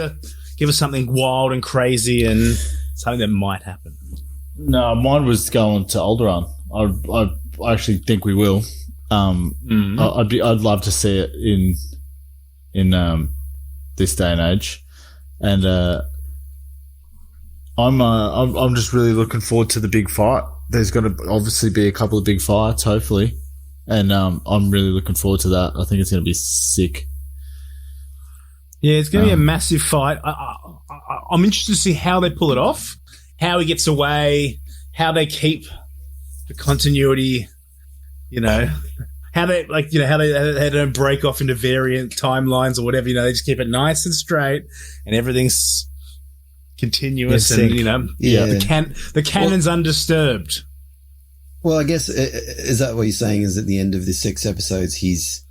something wild and crazy and something that might happen. No, mine was going to Alderaan. I actually think we will. I'd love to see it in this day and age, and I'm just really looking forward to the big fight. There's going to obviously be a couple of big fights, hopefully, and I'm really looking forward to that. I think it's going to be sick. Yeah, it's going to be a massive fight. I'm interested to see how they pull it off, how he gets away, how they keep the continuity, how they how they don't break off into variant timelines or whatever. They just keep it nice and straight, and everything's continuous, and the canon's undisturbed. Well, I guess is that what you're saying? Is at the end of the 6 episodes, he's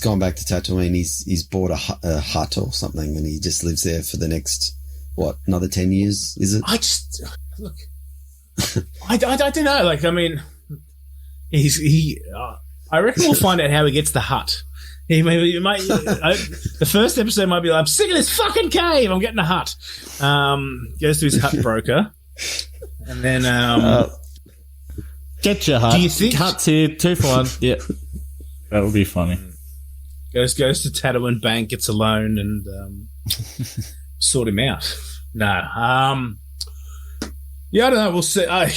gone back to Tatooine. He's bought a hut or something, and he just lives there for the next what, another 10 years, is it? I just look. I don't know. Like, I mean, I reckon we'll find out how he gets the hut. He might. The first episode might be like, I'm sick of this fucking cave. I'm getting a hut. Goes to his hut broker, and then get your hut. Do you think huts here 2 for 1? Yeah, that would be funny. Goes to Tatooine Bank, gets a loan, and sort him out. No, yeah, I don't know. We'll see. I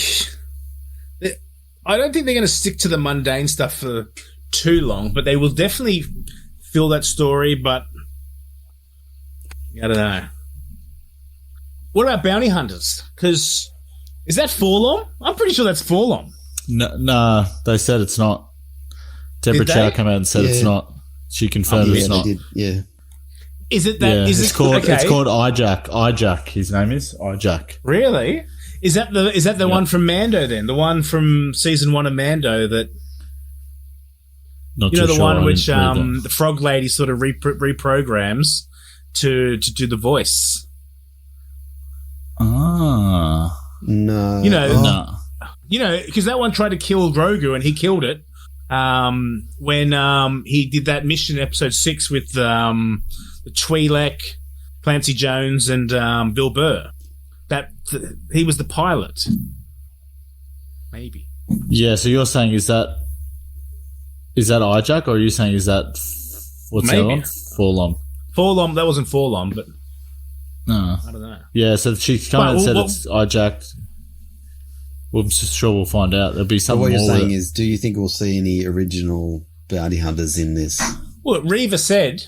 don't think they're going to stick to the mundane stuff for too long, but they will definitely fill that story. But I don't know. What about bounty hunters? Because is that Forlom? I'm pretty sure that's Forlom. No, they said it's not. Deborah Chow came out and said it's not. She confirmed it's not. Yeah. Is it that? Yeah, it's called? Okay. It's called Ijack. Ijack. His name is Ijack. Really? Is that the one from Mando then? The one from season 1 of Mando that. Not you know, too the sure, one which the frog lady sort of reprograms to do the voice. Ah. No. No. You know, because that one tried to kill Grogu and he killed it when he did that mission in episode 6 with the Twi'lek, Clancy Jones, and Bill Burr. He was the pilot. Maybe. Yeah, so you're saying is that Ijack, or are you saying is that what's the other one? Forlom. Forlom, that wasn't Forlom, but no. I don't know. Yeah, so she come out and said it's Ijack. I'm sure we'll find out. There'll be something. What you're more saying is, do you think we'll see any original bounty hunters in this? Well, Reva said,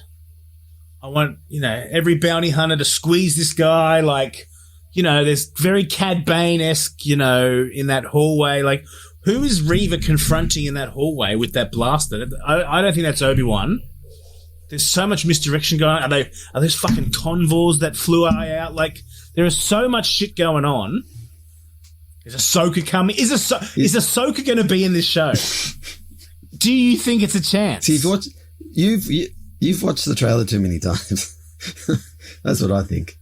I want, every bounty hunter to squeeze this guy. Like, there's very Cad Bane-esque, in that hallway. Like, who is Reva confronting in that hallway with that blaster? I don't think that's Obi-Wan. There's so much misdirection going on. Are those fucking convors that flew out? Like, there is so much shit going on. Is Ahsoka coming? Is Ahsoka going to be in this show? Do you think it's a chance? See, you've watched the trailer too many times. That's what I think.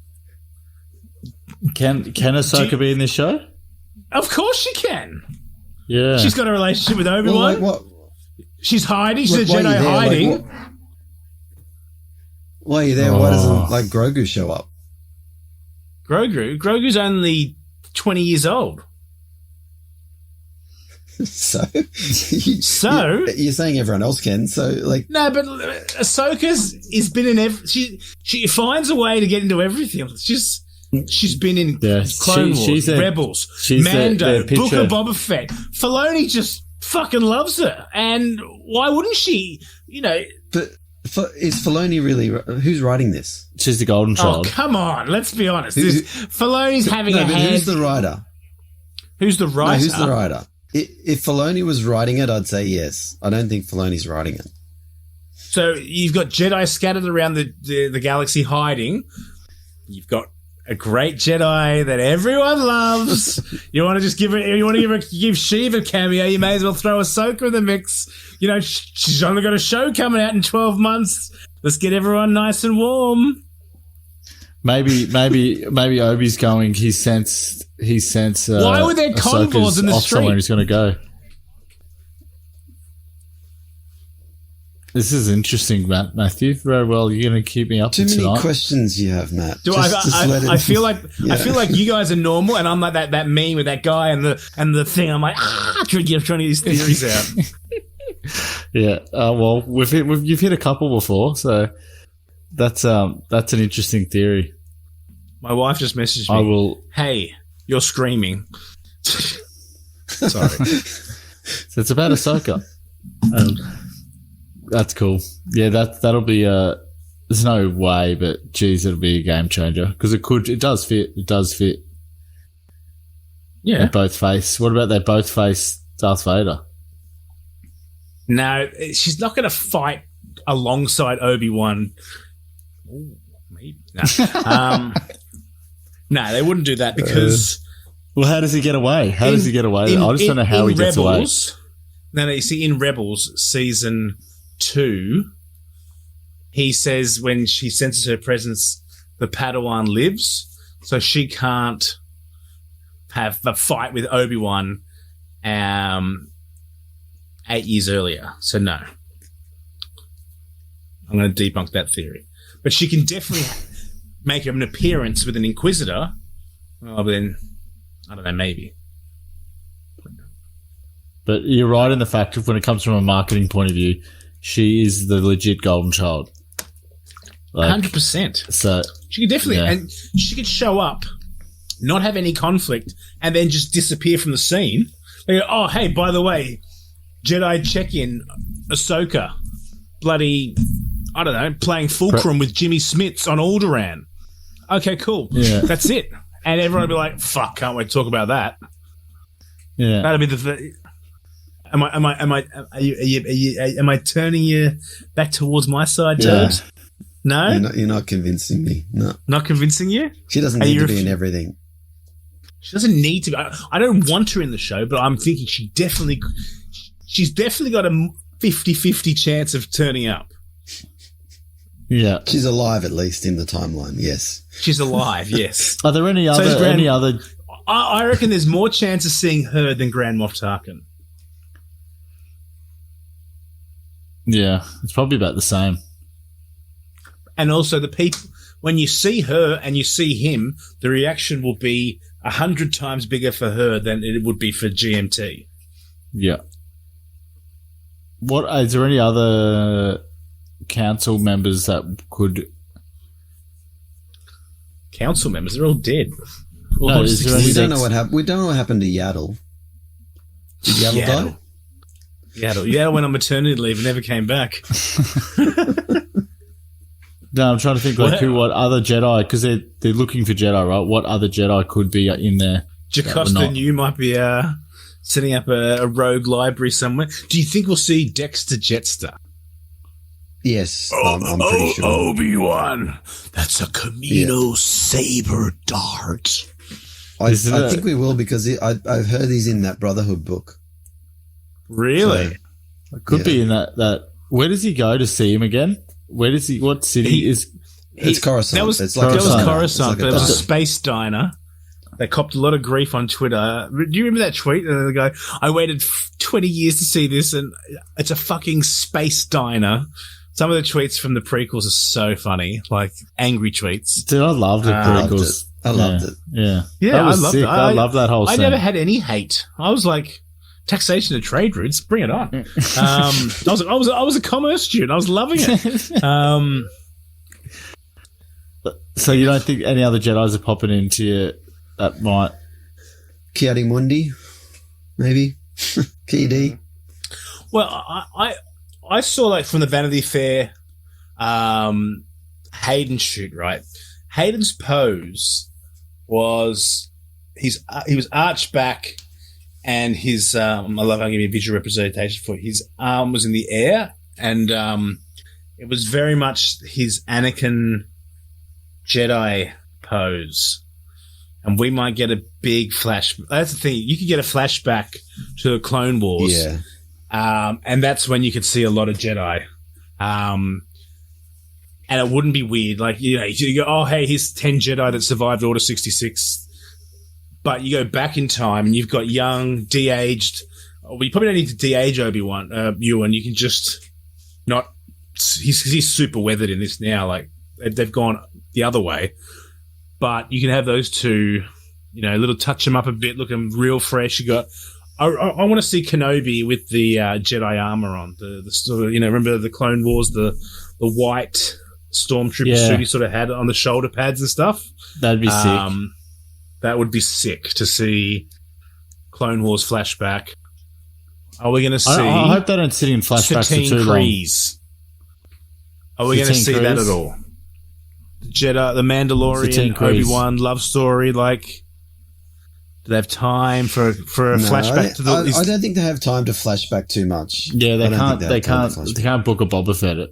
Can Ahsoka be in this show? Of course she can. Yeah. She's got a relationship with Obi-Wan. Well, like what? She's hiding. She's a Jedi hiding. Like, why are you there? Why doesn't Grogu show up? Grogu's only 20 years old. So you're saying everyone else can. So no, but Ahsoka's been in she finds a way to get into everything. She's been in Clone Wars, Rebels, Mando, Book of Boba Fett. Filoni just fucking loves her, and why wouldn't she? But is Filoni really? Who's writing this? She's the golden child. Oh, come on, let's be honest. Filoni's having a hand. Who's the writer? Who's the writer? No, who's the writer? If Filoni was writing it, I'd say yes. I don't think Filoni's writing it. So you've got Jedi scattered around the galaxy hiding. You've got a great Jedi that everyone loves. You want to just give Sheev a cameo, you may as well throw Ahsoka in the mix. She's only got a show coming out in 12 months. Let's get everyone nice and warm. Maybe Obi's going. He sensed. Why were there convos in the street? Somewhere he's going to go. This is interesting, Matthew. Very well. You're going to keep me up too tonight. many questions you have, Matt. I feel like you guys are normal, and I'm like that meme with that guy and the thing. I'm like, trying to get these theories out. Yeah. Well, you've hit a couple before, so that's an interesting theory. My wife just messaged me. Hey, you're screaming. Sorry. So it's about Ahsoka. That's cool. Yeah, that'll be there's no way, but geez, it'll be a game changer because it does fit. Yeah. They both face. What about they both face Darth Vader? No, she's not going to fight alongside Obi-Wan. Ooh, maybe. No. No, they wouldn't do that because. Well, how does he get away? I just don't know how he gets away. No, you see, in Rebels season 2, he says when she senses her presence, the Padawan lives. So she can't have a fight with Obi-Wan 8 years earlier. So no. I'm going to debunk that theory. But she can definitely make an appearance with an Inquisitor. Oh, but then, I don't know, maybe. But you're right in the fact of when it comes from a marketing point of view, she is the legit golden child. 100%. So she could definitely, and she could show up, not have any conflict, and then just disappear from the scene. They go, oh, hey, by the way, Jedi check-in, Ahsoka, bloody, I don't know, playing Fulcrum with Jimmy Smits on Alderaan. Okay, cool. Yeah. That's it. And everyone will be like, fuck, can't wait to talk about that. Yeah. That'll be the... Am I turning you back towards my side, Toads? No? You're not convincing me. No. Not convincing you? She doesn't need to be in everything. She doesn't need to be. I don't want her in the show, but I'm thinking she's definitely got a 50-50 chance of turning up. Yeah. She's alive, at least, in the timeline, yes. She's alive, yes. Are there any other... I reckon there's more chance of seeing her than Grand Moff Tarkin. Yeah, it's probably about the same. And also the people, when you see her and you see him, the reaction will be 100 times bigger for her than it would be for GMT. Yeah. What is there any other council members that could? Council members, they're all dead. No, we don't know what happened. We don't know what happened to Yaddle. Did Yaddle die? Yaddle went on maternity leave and never came back. No, I'm trying to think what other Jedi, because they're looking for Jedi, right? What other Jedi could be in there? Jocasta New might be setting up a rogue library somewhere. Do you think we'll see Dexter Jettster? Yes, I'm pretty sure. Obi-Wan, that's a Camino saber dart. I think we will, because I've heard he's in that Brotherhood book. Really? So, it could be in that. Where does he go to see him again? Where does he? What city is? It's Coruscant. That was Coruscant, but it was a space diner. They copped a lot of grief on Twitter. Do you remember that tweet? The guy, I waited 20 years to see this, and it's a fucking space diner. Some of the tweets from the prequels are so funny, like angry tweets. Dude, I loved the prequels. I loved it. Yeah, I loved it. I loved that whole scene. I never had any hate. I was like, taxation of trade routes, bring it on. I was a commerce student. I was loving it. So you don't think any other Jedis are popping into you that might? Kiadi Mundi, maybe. KD. Well, I saw, like, from the Vanity Fair Hayden shoot, right? Hayden's pose was he was arched back, and his I love how I give you a visual representation for it. His arm was in the air, and it was very much his Anakin Jedi pose. And we might get a big flash. That's the thing. You could get a flashback to the Clone Wars. Yeah. And that's when you could see a lot of Jedi. And it wouldn't be weird. Like, you know, you go, oh, hey, here's 10 Jedi that survived Order 66. But you go back in time and you've got young, de-aged. Well, you probably don't need to de-age Obi-Wan, Ewan. You can just not. He's super weathered in this now. Like, they've gone the other way. But you can have those two, you know, a little touch them up a bit, looking real fresh. You got. I want to see Kenobi with the Jedi armor on. The sort of, you know, remember the Clone Wars, the white stormtrooper suit he sort of had on the shoulder pads and stuff. That'd be sick. That would be sick to see Clone Wars flashback. Are we going to see? I hope they don't sit in flashbacks for too Kryze. Are we going to see that at all? The Jedi, the Mandalorian, Obi-Wan love story, like. Do they have time for a flashback to the? I don't think they have time to flashback too much. Yeah, they can't. They can't book a Boba Fett.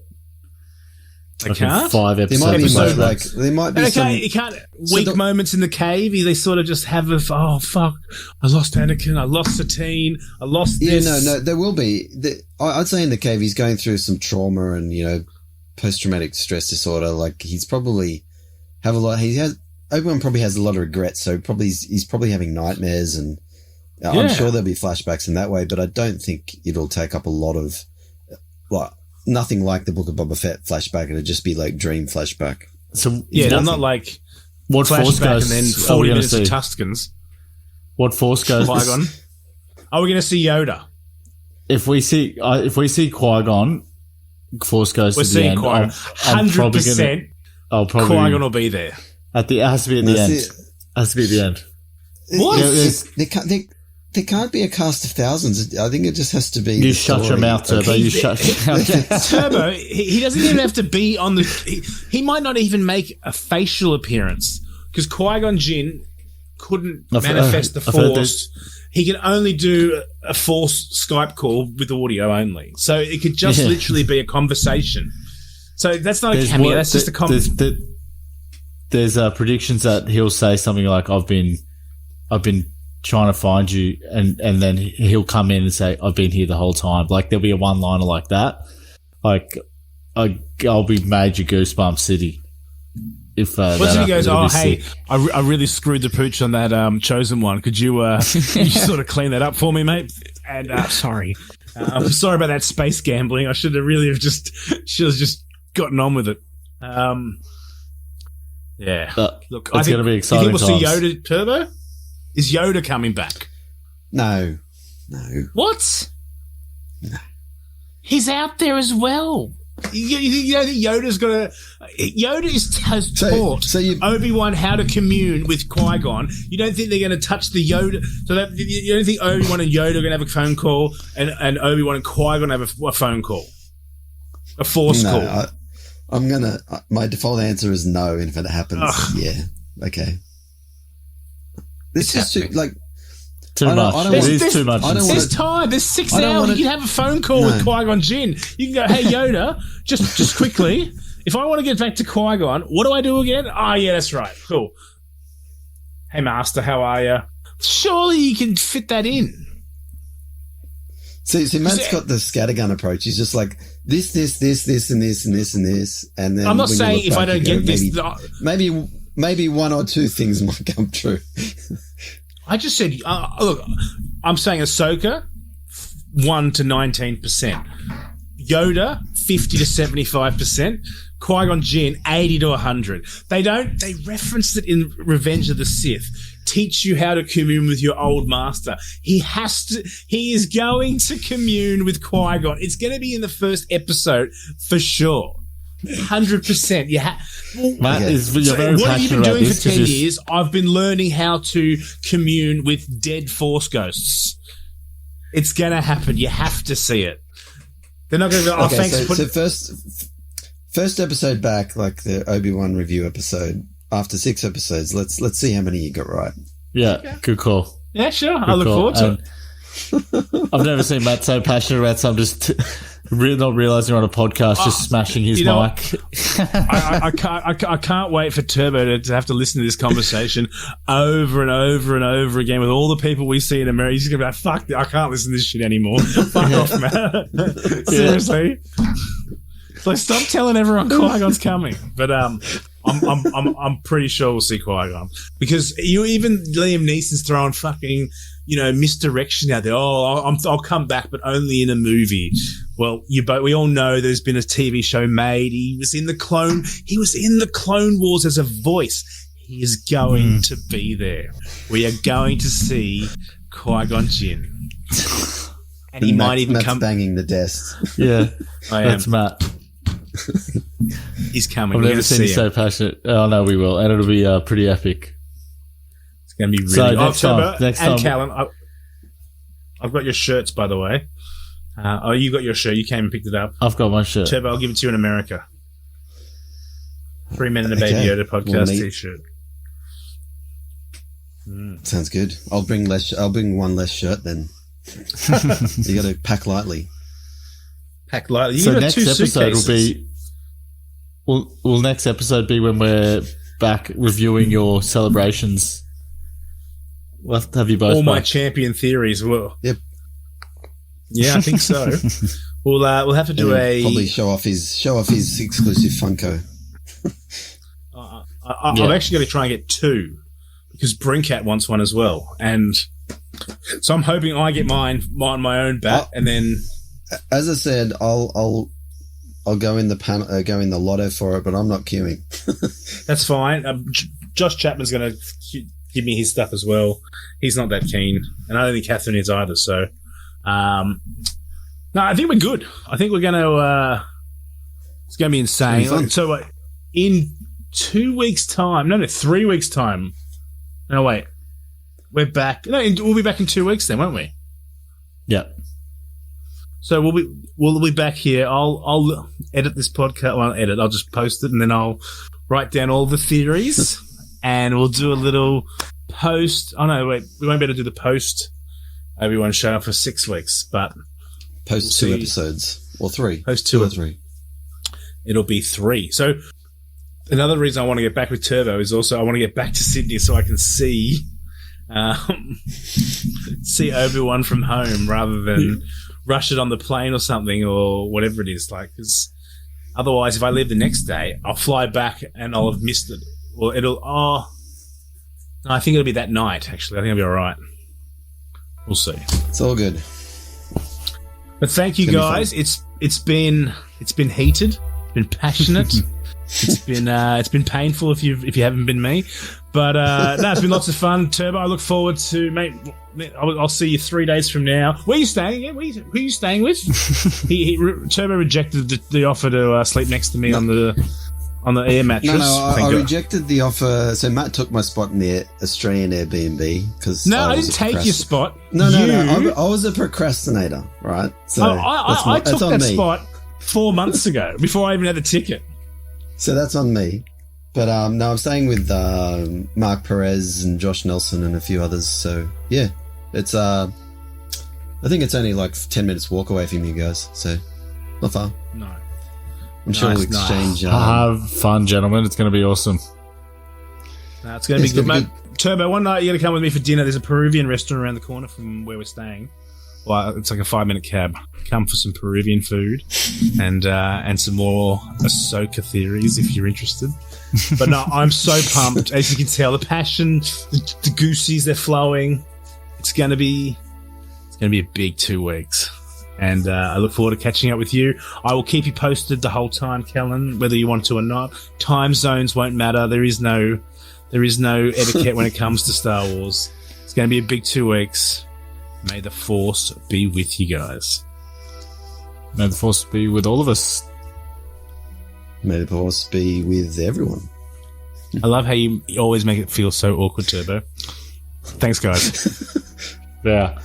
They can't. 5 episodes. There might be there might be you can't weak moments in the cave. They sort of just have oh fuck, I lost Anakin, I lost Satine, I lost this. Yeah, no, there will be. I'd say in the cave he's going through some trauma and, you know, post-traumatic stress disorder. Like, he's probably have a lot. He has Obi-Wan probably has a lot of regrets, so he's probably having nightmares, and I'm sure there'll be flashbacks in that way, but I don't think it'll take up a lot of, nothing like the Book of Boba Fett flashback. It'll just be like dream flashback. So not like what Force flashback Ghosts and then are 40 we gonna minutes of see? Tuscans. What Force Ghosts? Qui-Gon. Are we going to see Yoda? If we see Qui-Gon, Force Ghosts We're at the seeing end. Qui-Gon. 100% I'll probably Qui-Gon will be there. it has to be at the end. Has to be at the end. What? There can't be a cast of thousands. I think it just has to be. You shut your mouth, Turbo. You shut your mouth. Turbo, he doesn't even have to be on the... He might not even make a facial appearance, because Qui-Gon Jinn couldn't manifest the Force. He can only do a Force Skype call with audio only. So it could just literally be a conversation. So that's not a cameo. That's just a conversation. There's predictions that he'll say something like, I've been trying to find you, and then he'll come in and say, I've been here the whole time. Like, there'll be a one-liner like that. Like, I'll be major Goosebump City. If once he goes, oh, hey, I really screwed the pooch on that Chosen One. Could you, you sort of clean that up for me, mate? And sorry. I'm sorry about that space gambling. I should have just gotten on with it. Yeah. Look, it's going to be exciting. You think we'll see Yoda, Turbo? Is Yoda coming back? No. What? No. He's out there as well. You know that Yoda's got has taught Obi-Wan how to commune with Qui-Gon. You don't think they're going to touch the Yoda? So you don't think Obi-Wan and Yoda are going to have a phone call, and Obi-Wan and Qui-Gon have a phone call, a Force call? My default answer is no. And if it happens, yeah, okay. This is too too much. It is too much. There's time. There's 6 hours. You can have a phone call with Qui-Gon Jinn. You can go, hey Yoda, just quickly. If I want to get back to Qui-Gon, what do I do again? Oh yeah, that's right. Cool. Hey Master, how are you? Surely you can fit that in. See, Matt's got the scattergun approach. He's just like this, and this, and this, and then I'm not saying if I don't get this, maybe one or two things might come true. I just said, look, I'm saying Ahsoka, 1 to 19%. Yoda, 50 to 75%. Qui-Gon Jinn, 80 to 100. They referenced it in Revenge of the Sith. Teach you how to commune with your old master. He is going to commune with Qui-Gon. It's going to be in the first episode for sure. 100%. Matt, you're very what have you been passionate about doing this for 10 years? I've been learning how to commune with dead Force ghosts. It's going to happen. You have to see it. They're not going to go, oh, thanks. So first episode back, like the Obi-Wan review episode, after 6 episodes, let's see how many you got right. Yeah, good call. Yeah, sure. I look forward to it. I've never seen Matt so passionate about something, just not realising we're on a podcast, just smashing his mic. I can't wait for Turbo to have to listen to this conversation over and over and over again with all the people we see in America. He's going to be like, fuck, I can't listen to this shit anymore. Fuck off, man. Seriously. So stop telling everyone Qui-Gon's coming. But I'm pretty sure we'll see Qui-Gon, because even Liam Neeson's throwing fucking misdirection out there. Oh, I'll come back, but only in a movie. Well, we all know there's been a TV show made. He was in the Clone Wars as a voice. He is going to be there. We are going to see Qui-Gon Jinn. And he might even come banging the desk. Yeah, that's Matt. He's coming. I've never seen him so passionate. Oh no, we will, and it'll be pretty epic. It's going to be really. So next time, Callan, I've got your shirts, by the way. You got your shirt. You came and picked it up. I've got my shirt. Turbo, I'll give it to you in America. 3 Men and a Baby Yoda podcast T-shirt. Sounds good. I'll bring one less shirt then. You got to pack lightly. Pack lightly. So next episode will be. Will next episode be when we're back reviewing your celebrations? We'll have you both. All my champion theories. Well, yep. Yeah, I think so. We'll have to do probably show off his exclusive Funko. I'm actually going to try and get 2 because Brinkat wants one as well. And so I'm hoping I get mine my own bat, and then, as I said, I'll go in the go in the lotto for it, but I'm not queuing. That's fine. Josh Chapman's going to give me his stuff as well. He's not that keen, and I don't think Catherine is either. So, no, I think we're good. I think we're going to. It's going to be insane. So, in 2 weeks' time, 3 weeks' time. No, wait. We're back. No, we'll be back in 2 weeks then, won't we? Yeah. So we'll be back here. I'll edit this podcast. Well, I'll just post it, and then I'll write down all the theories, and we'll do a little post. Oh no, wait, we won't be able to do the post Obi-Wan show for 6 weeks, but post 2 episodes or 3. Post 2 or 3. It'll be 3. So another reason I want to get back with Turbo is also I want to get back to Sydney so I can see Obi-Wan from home rather than rush it on the plane or something or whatever it is. Like, because otherwise, if I leave the next day, I'll fly back and I'll have missed it. Or no, I think it'll be that night. Actually, I think I'll be all right. We'll see. It's all good. But thank you guys. It's been heated, been passionate. It's been painful if you haven't been me, but no, it's been lots of fun. Turbo, I look forward to, mate. I'll see you 3 days from now. Where are you staying again? Who are you staying with? Turbo rejected the offer to sleep next to me on the air mattress. No, I rejected the offer. So Matt took my spot in the Australian Airbnb because I didn't take your spot. No. I was a procrastinator, right? So I took that spot 4 months ago before I even had the ticket. So that's on me. But no, I'm staying with Mark Perez and Josh Nelson and a few others. So yeah, it's I think it's only like 10 minutes walk away from you guys. So not far. No. I'm sure we'll exchange. Have fun, gentlemen. It's going to be awesome. No, it's going to be good, mate. Turbo, one night you got to come with me for dinner. There's a Peruvian restaurant around the corner from where we're staying. Well, it's like a 5-minute cab. Come for some Peruvian food and some more Ashoka theories if you're interested. But no, I'm so pumped. As you can tell, the passion, the goosies, they're flowing. It's going to be a big 2 weeks. And I look forward to catching up with you. I will keep you posted the whole time, Callan, whether you want to or not. Time zones won't matter. There is no etiquette when it comes to Star Wars. It's going to be a big 2 weeks. May the Force be with you guys. May the Force be with all of us. May the Force be with everyone. I love how you always make it feel so awkward, Turbo. Thanks, guys. Yeah.